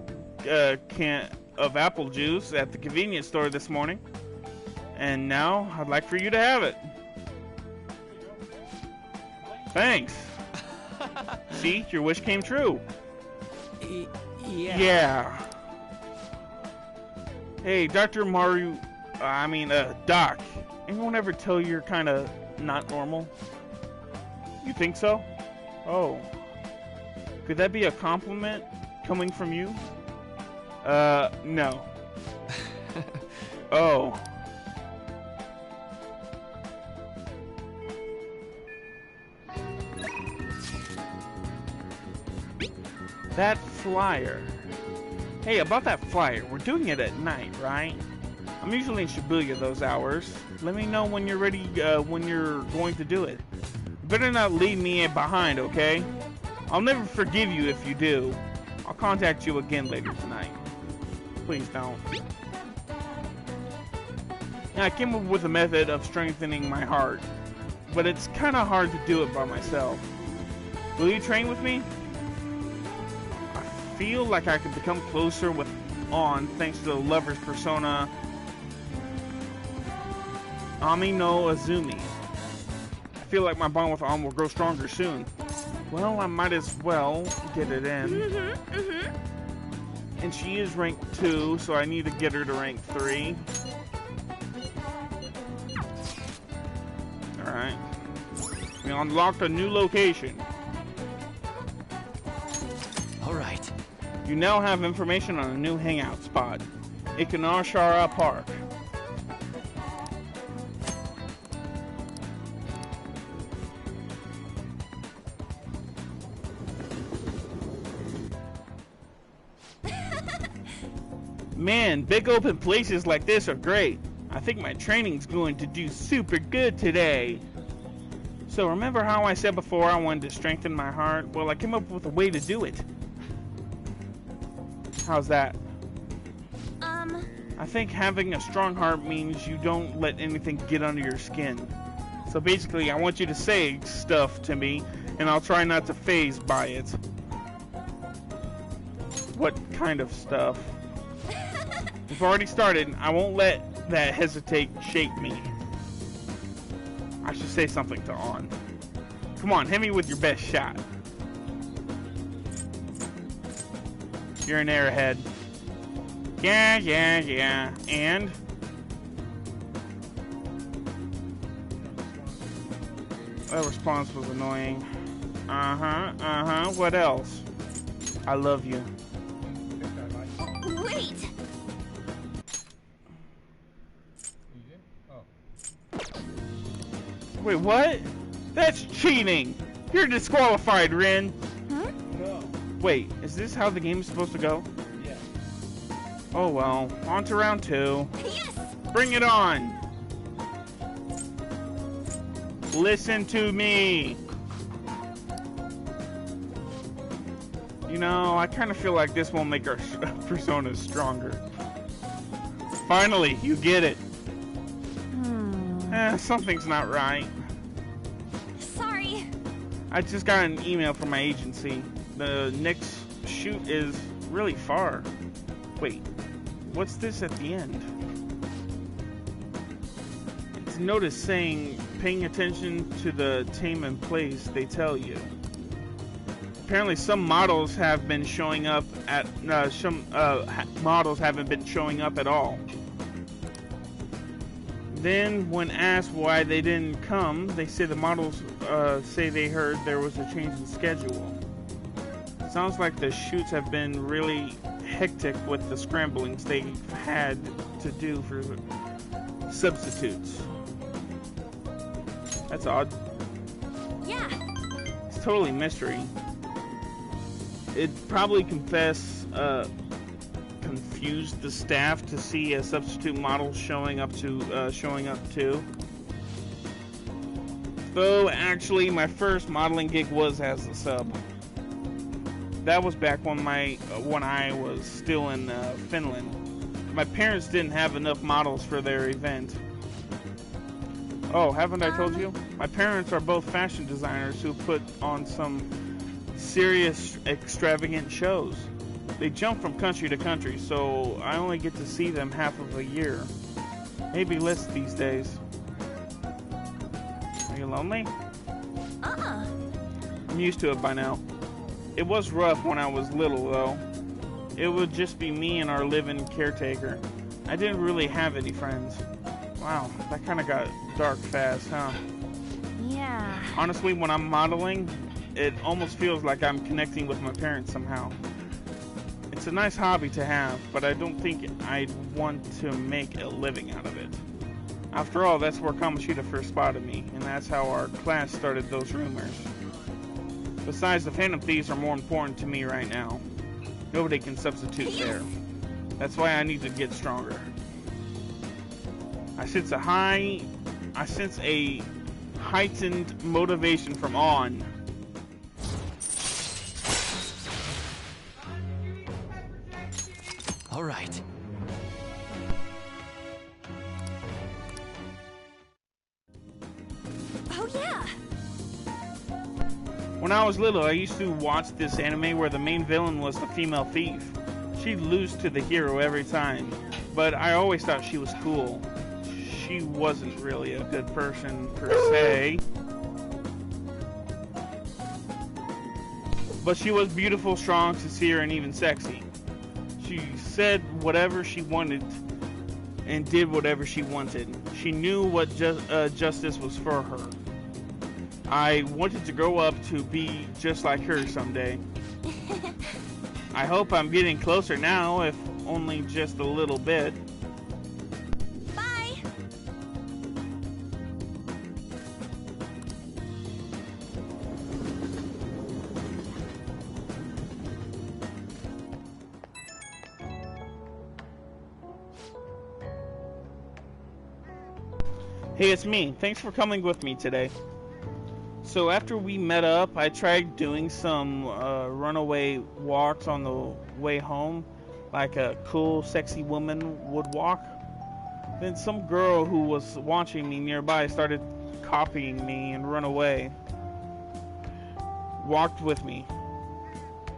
[SPEAKER 1] can of apple juice at the convenience store this morning. And now I'd like for you to have it. Thanks. See, your wish came true.
[SPEAKER 5] Yeah.
[SPEAKER 1] Yeah. Hey, Doc. Anyone ever tell you're kind of not normal? You think so? Oh. Could that be a compliment coming from you? No. Oh. That flyer. Hey, about that flyer, we're doing it at night, right? I'm usually in Shibuya those hours. Let me know when you're ready, when you're going to do it. You better not leave me behind, okay? I'll never forgive you if you do. I'll contact you again later tonight. Please don't. Yeah, I came up with a method of strengthening my heart, but it's kind of hard to do it by myself. Will you train with me? I feel like I could become closer with On thanks to the lover's persona Ami no Azumi. I feel like my bond with On will grow stronger soon. Well, I might as well get it in. And she is rank 2, so I need to get her to rank 3. Alright. We unlocked a new location.
[SPEAKER 5] Alright.
[SPEAKER 1] You now have information on a new hangout spot. Ikanashara Park. Man, big open places like this are great. I think my training's going to do super good today. So remember how I said before I wanted to strengthen my heart? Well, I came up with a way to do it. How's that? I think having a strong heart means you don't let anything get under your skin. So basically, I want you to say stuff to me, and I'll try not to phase by it. What kind of stuff? We've already started. I won't let that hesitate shape me. I should say something to On. Come on, hit me with your best shot. You're an airhead. Yeah. And? That response was annoying. What else? I love you.
[SPEAKER 4] Wait!
[SPEAKER 1] Wait, what? That's cheating! You're disqualified, Rin!
[SPEAKER 4] Huh?
[SPEAKER 1] No. Wait, is this how the game is supposed to go? Yeah. Oh well, on to round 2.
[SPEAKER 4] Yes!
[SPEAKER 1] Bring it on! Listen to me! You know, I kind of feel like this will make our personas stronger. Finally, you get it. Something's not right.
[SPEAKER 4] Sorry.
[SPEAKER 1] I just got an email from my agency. The next shoot is really far. Wait, what's this at the end? It's a notice saying, paying attention to the time and place they tell you. Apparently some models have been showing up at, models haven't been showing up at all. Then, when asked why they didn't come, they say the models say they heard there was a change in schedule. Sounds like the shoots have been really hectic with the scramblings they've had to do for substitutes. That's odd.
[SPEAKER 4] Yeah.
[SPEAKER 1] It's totally mystery. It probably confused the staff to see a substitute model showing up too. Though actually, my first modeling gig was as a sub. That was back when I was still in Finland. My parents didn't have enough models for their event. Oh, haven't I told you? My parents are both fashion designers who put on some serious, extravagant shows. They jump from country to country, so I only get to see them half of a year. Maybe less these days. Are you lonely? I'm used to it by now. It was rough when I was little, though. It would just be me and our live-in caretaker. I didn't really have any friends. Wow, that kind of got dark fast, huh?
[SPEAKER 4] Yeah.
[SPEAKER 1] Honestly, when I'm modeling, it almost feels like I'm connecting with my parents somehow. It's a nice hobby to have, but I don't think I'd want to make a living out of it. After all, that's where Kamoshida first spotted me, and that's how our class started those rumors. Besides, the Phantom Thieves are more important to me right now. Nobody can substitute there. That's why I need to get stronger. I sense a heightened motivation from on.
[SPEAKER 15] All right.
[SPEAKER 4] Oh yeah.
[SPEAKER 1] When I was little, I used to watch this anime where the main villain was the female thief. She'd lose to the hero every time, but I always thought she was cool. She wasn't really a good person per se, but she was beautiful, strong, sincere, and even sexy. She said whatever she wanted and did whatever she wanted. She knew what justice was for her. I wanted to grow up to be just like her someday. I hope I'm getting closer now, if only just a little bit.
[SPEAKER 4] Bye.
[SPEAKER 1] Hey, it's me. Thanks for coming with me today. So after we met up, I tried doing some runaway walks on the way home, like a cool, sexy woman would walk. Then some girl who was watching me nearby started copying me and run away. Walked with me.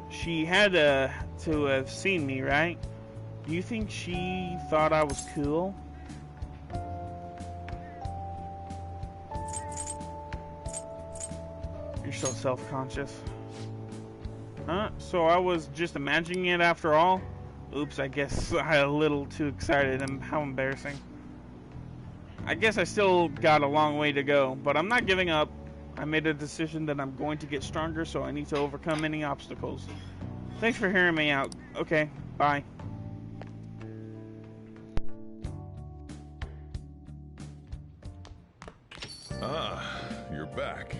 [SPEAKER 1] She had to have seen me, right? Do you think she thought I was cool? You're so self-conscious. Huh? So I was just imagining it after all? Oops, I guess I got a little too excited and how embarrassing. I guess I still got a long way to go, but I'm not giving up. I made a decision that I'm going to get stronger, so I need to overcome any obstacles. Thanks for hearing me out. Okay, bye.
[SPEAKER 7] Ah, you're back.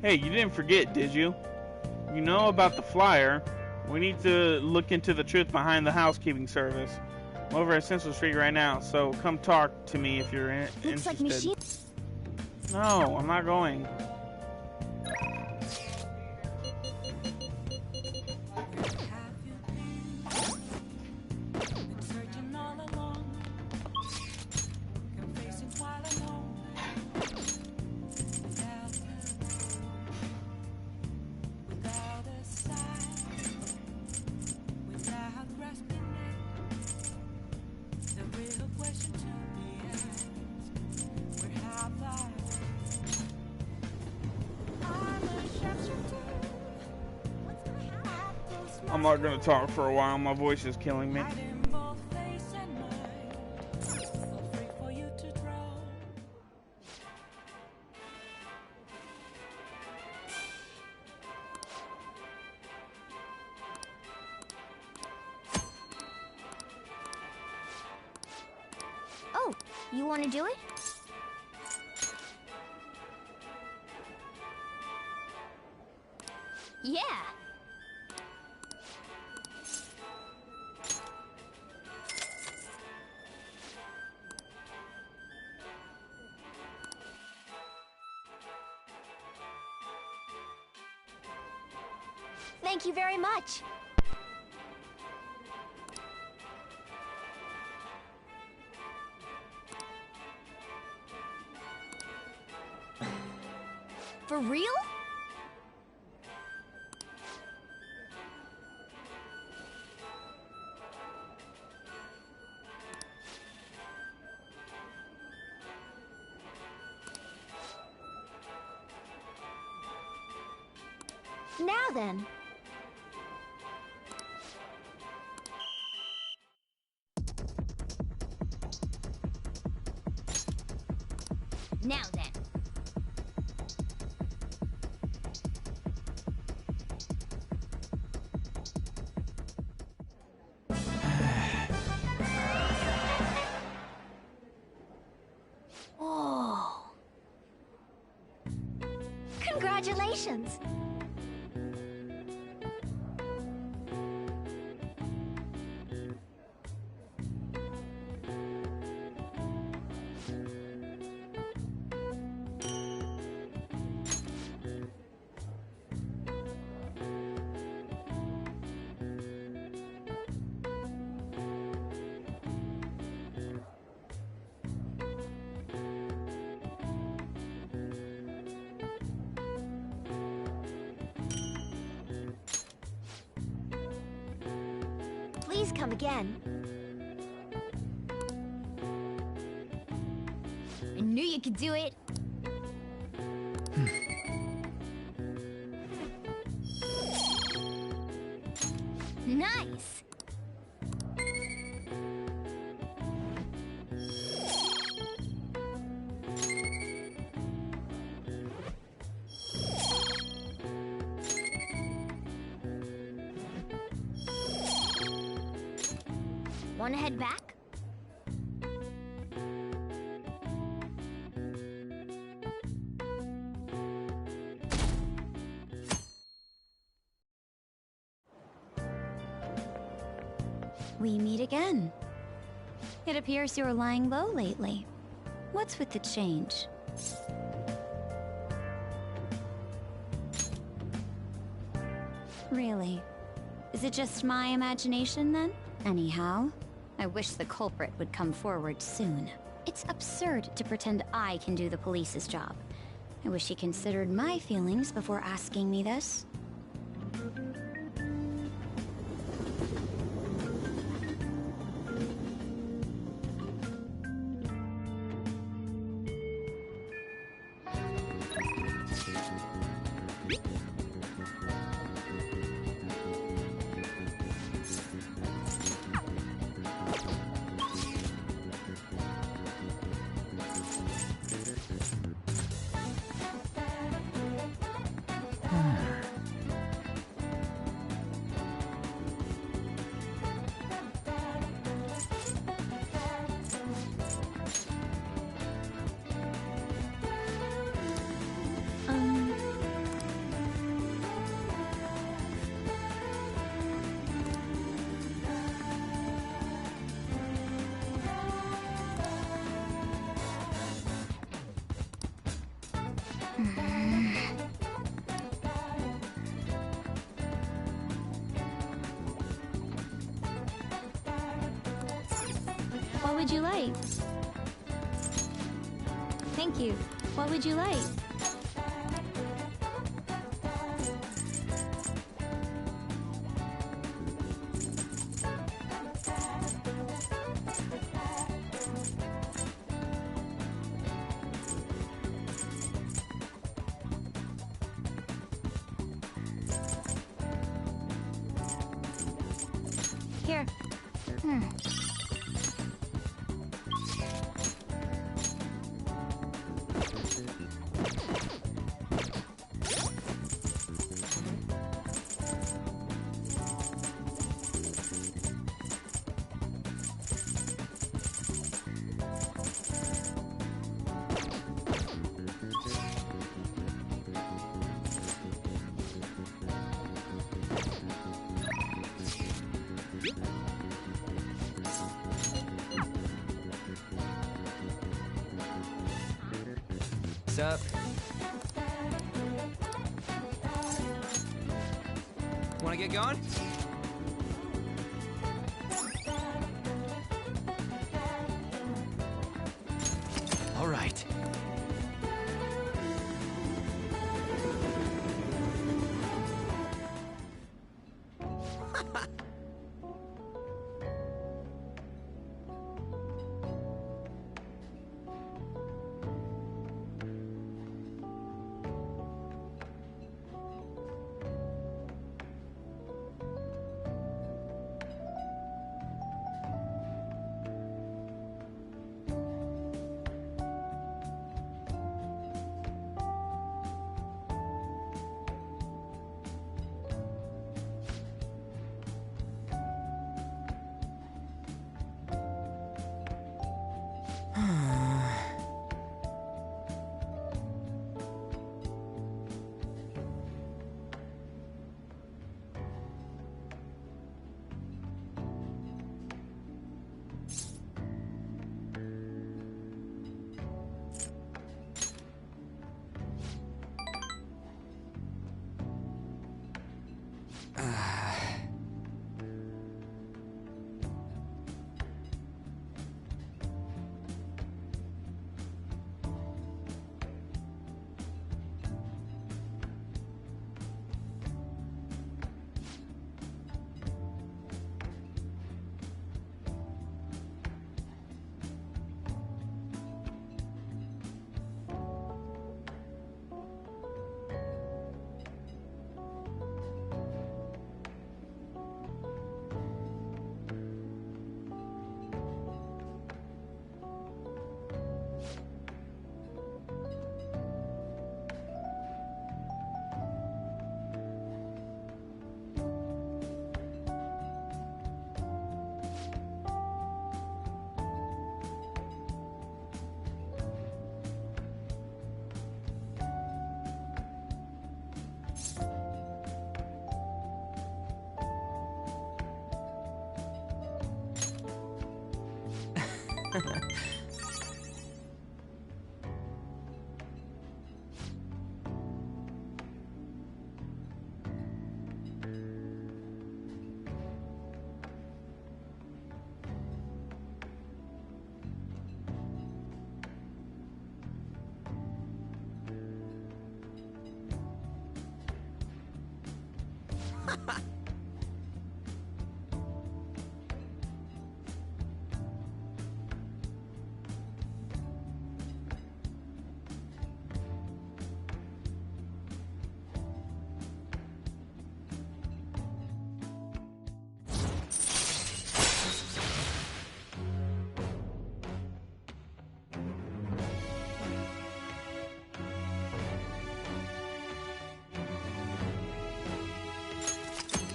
[SPEAKER 1] Hey, you didn't forget, did you? You know about the flyer. We need to look into the truth behind the housekeeping service. I'm over at Central Street right now, so come talk to me if you're interested.
[SPEAKER 3] Looks like machine.
[SPEAKER 1] No, I'm not going. I'm not gonna talk for a while, my voice is killing me.
[SPEAKER 3] Oh, you want to do it? Yeah. Thank you very much. For real? Now then. Now then. Oh. Congratulations. Please come again. I knew you could do it. Nice. Want to head back? We meet again. It appears you're lying low lately. What's with the change? Really? Is it just my imagination then? Anyhow, I wish the culprit would come forward soon. It's absurd to pretend I can do the police's job. I wish he considered my feelings before asking me this. would you like? Thank you. What would you like? Here.
[SPEAKER 5] What's up? Wanna get going?
[SPEAKER 15] All right.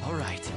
[SPEAKER 15] All right.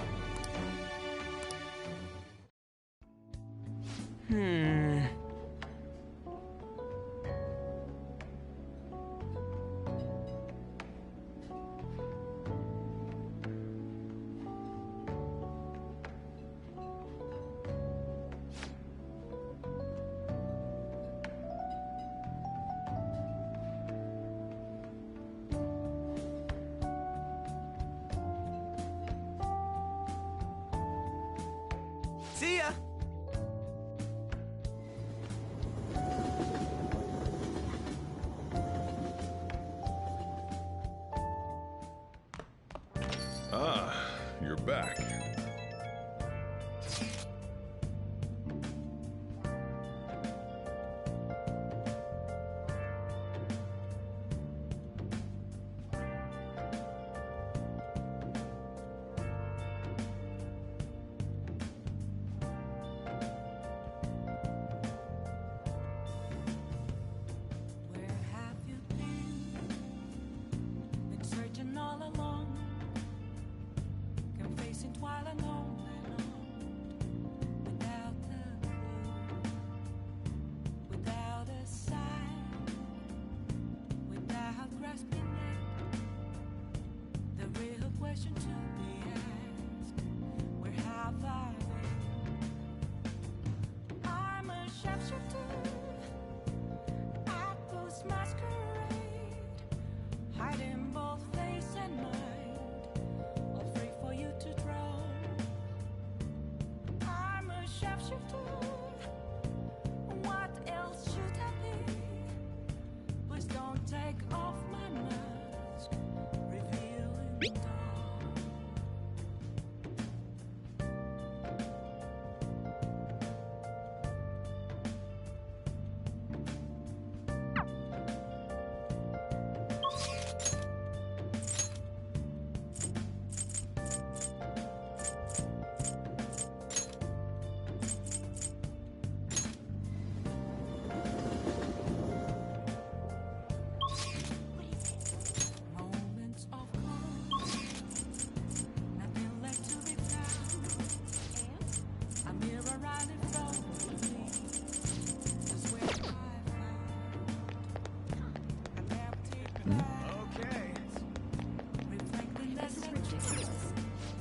[SPEAKER 5] See ya!
[SPEAKER 7] you're back.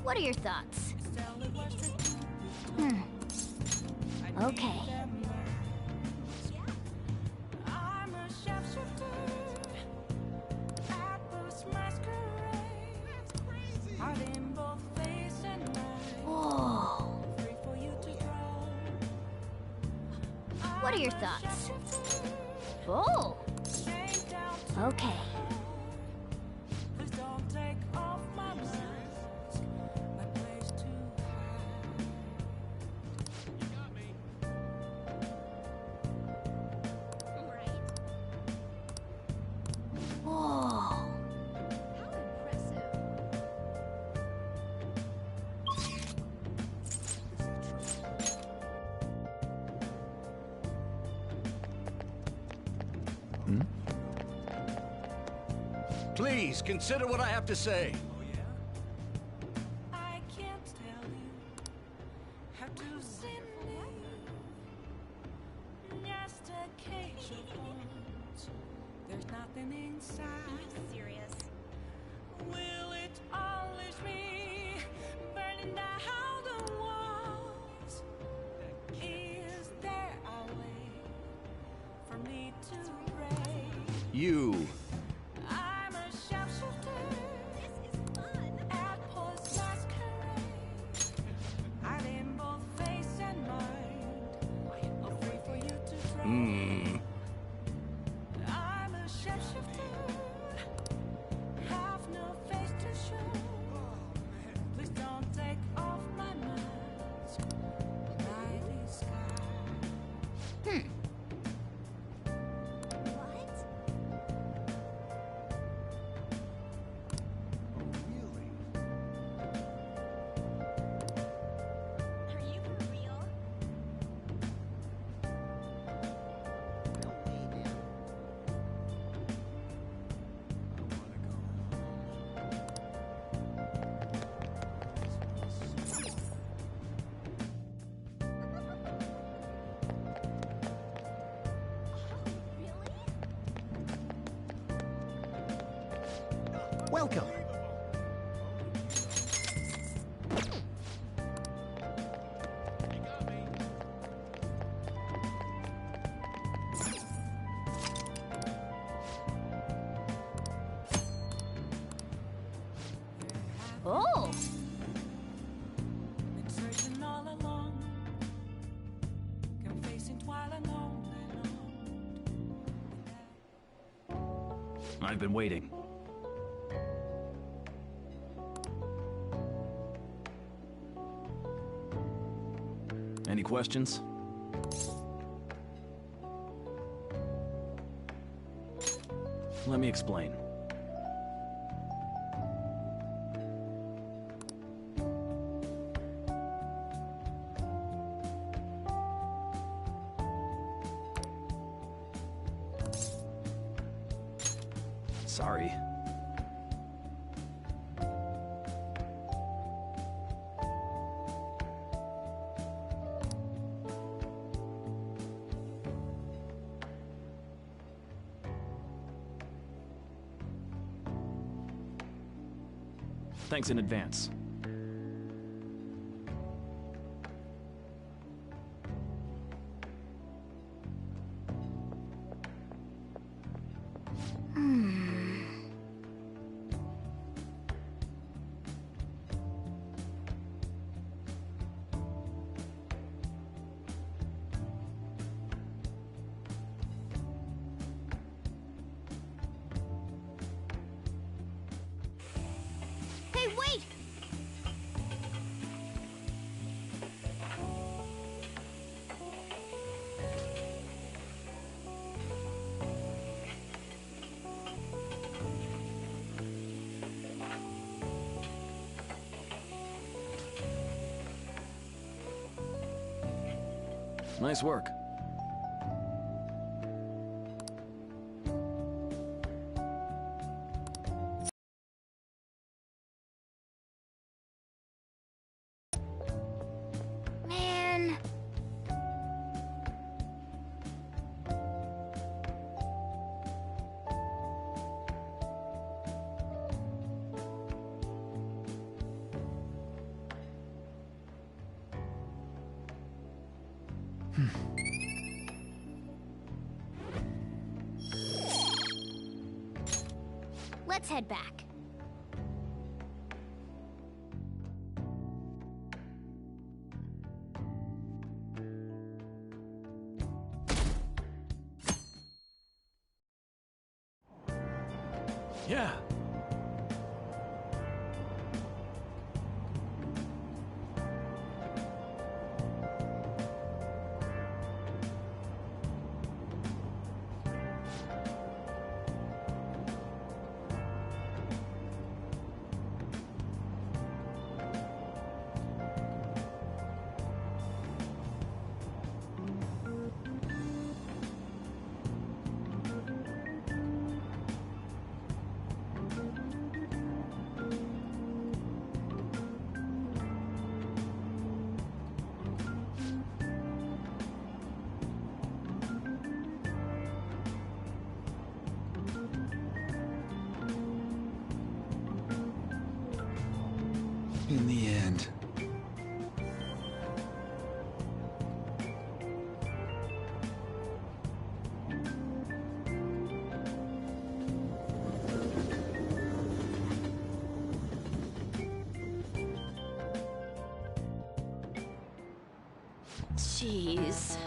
[SPEAKER 3] What are your thoughts? Okay. Whoa. What are your thoughts? Oh. Okay.
[SPEAKER 8] Please, consider what I have to say.
[SPEAKER 16] I can't tell you how to send me just a cage of bones. There's nothing inside. Are you serious? Will it always be burning down the walls? Is there a way for me to pray?
[SPEAKER 8] You.
[SPEAKER 17] Welcome.
[SPEAKER 3] Oh.
[SPEAKER 16] Been searching all along, confessing while alone.
[SPEAKER 17] I've been waiting.
[SPEAKER 11] Any questions? Let me explain. Sorry. Thanks in advance.
[SPEAKER 3] Hey, wait!
[SPEAKER 11] Nice work.
[SPEAKER 3] Man. Let's head back.
[SPEAKER 11] Yeah.
[SPEAKER 17] In the end.
[SPEAKER 4] Jeez.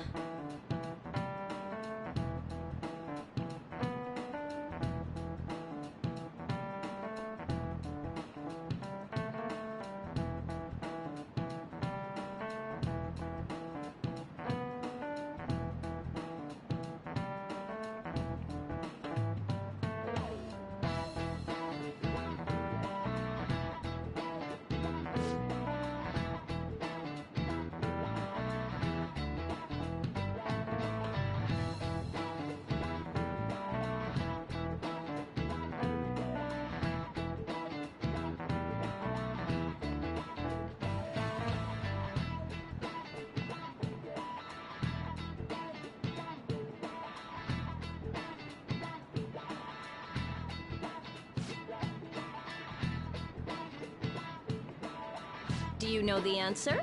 [SPEAKER 4] Do you know the answer?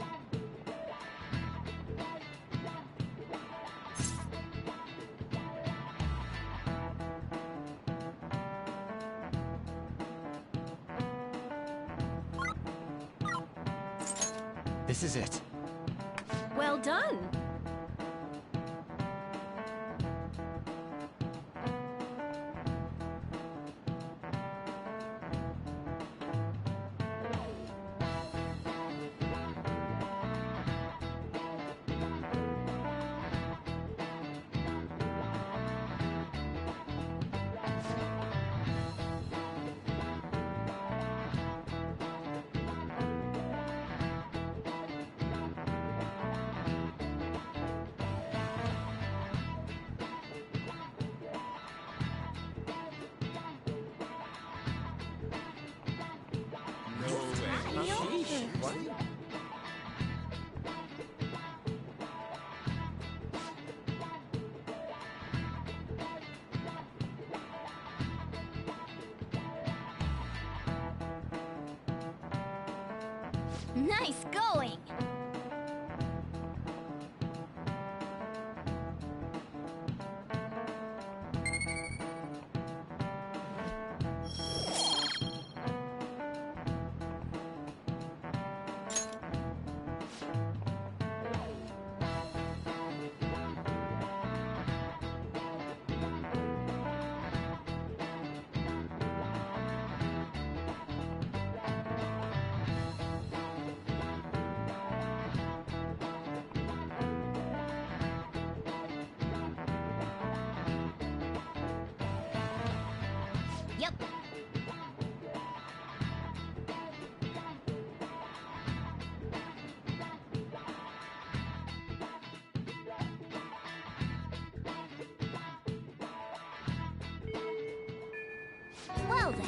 [SPEAKER 17] This is it.
[SPEAKER 4] Well done.
[SPEAKER 2] What?
[SPEAKER 3] Nice going! Yep. Well then.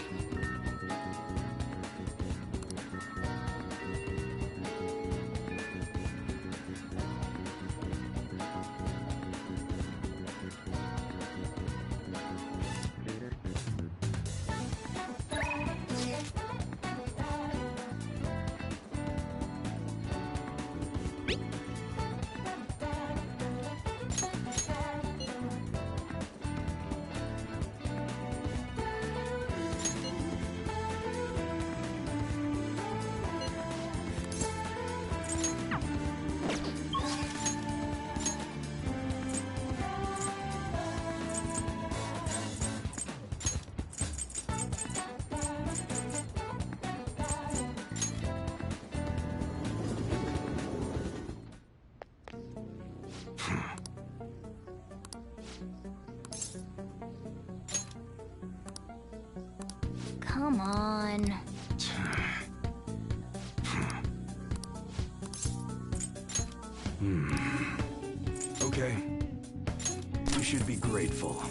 [SPEAKER 3] Come on.
[SPEAKER 9] Okay. You should be grateful.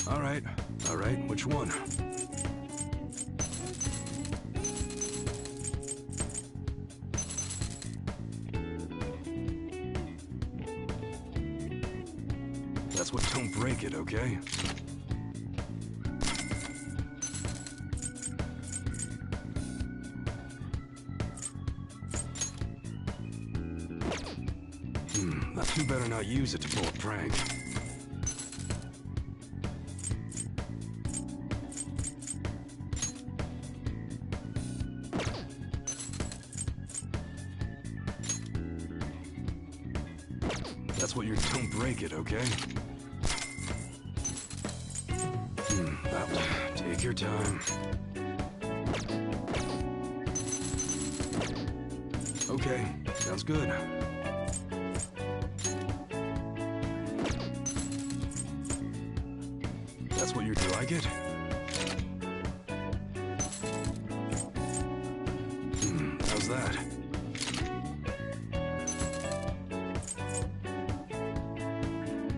[SPEAKER 9] All right, which one? That's what don't break it, okay? You better not use it to pull a prank. That's what you're... Don't break it, okay? That one. Take your time. Okay, sounds good. That's what you're... Do you like it? How's that?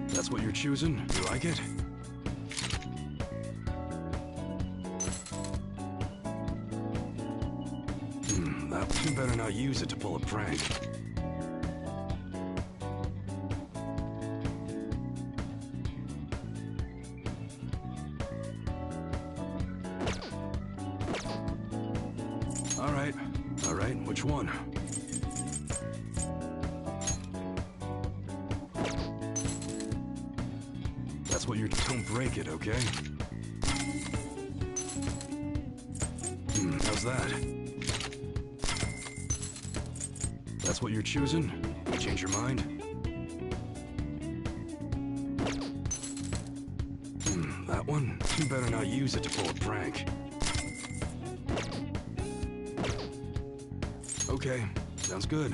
[SPEAKER 9] That's what you're choosing? Do you like it? You better not use it to pull a prank. All right, which one? That's what you're... Don't break it, okay? How's that? That's what you're choosing? You change your mind? That one? You better not use it to pull a prank. Okay, sounds good.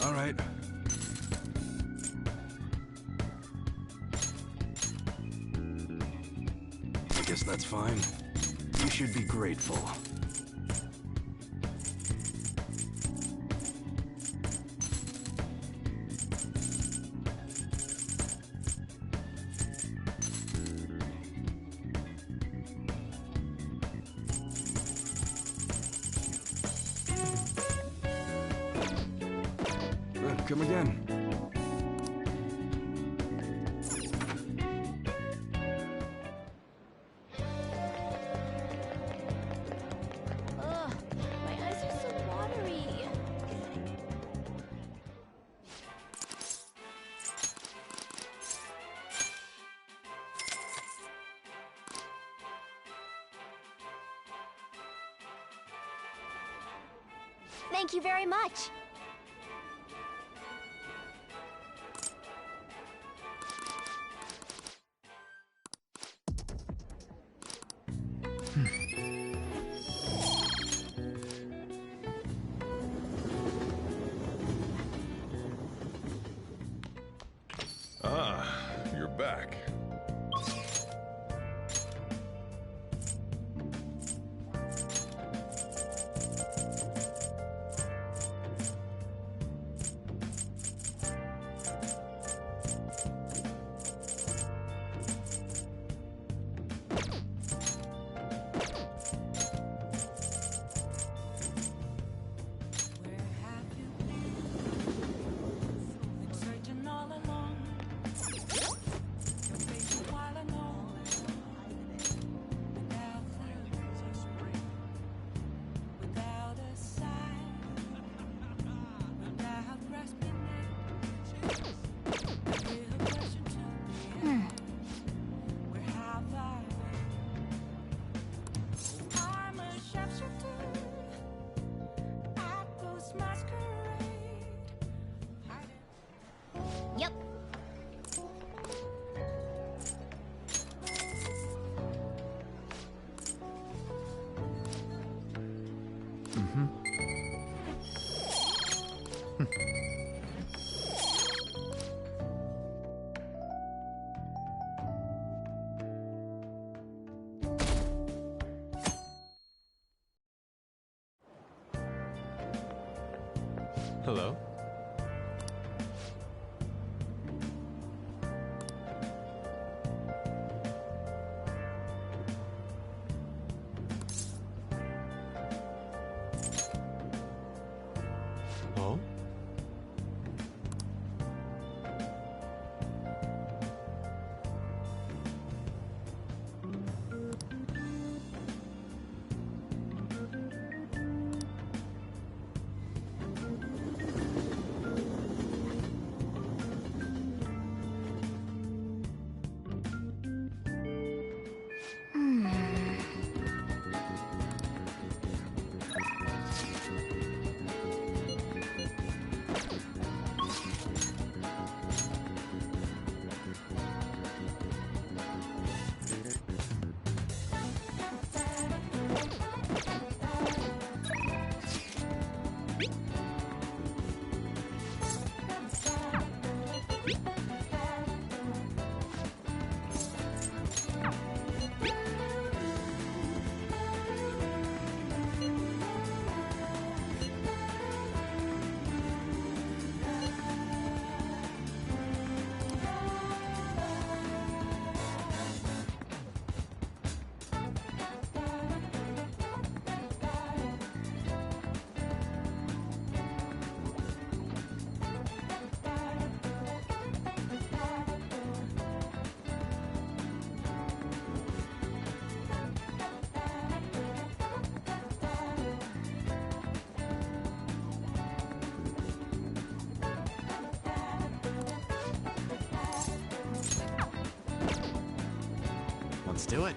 [SPEAKER 9] All right. I guess that's fine.
[SPEAKER 17] You should be grateful.
[SPEAKER 2] Come again.
[SPEAKER 3] Ugh, my eyes are so watery. Thank you very much.
[SPEAKER 7] Ah, you're back.
[SPEAKER 16] Searching all along. Your face a while ago. Without clothes, without a sign, without grasping it. I hear a question to me. Where have I been? I'm a sharpshooter at Ghost Masquerade.
[SPEAKER 3] Yep.
[SPEAKER 2] Hello? Oh?
[SPEAKER 17] Let's do it.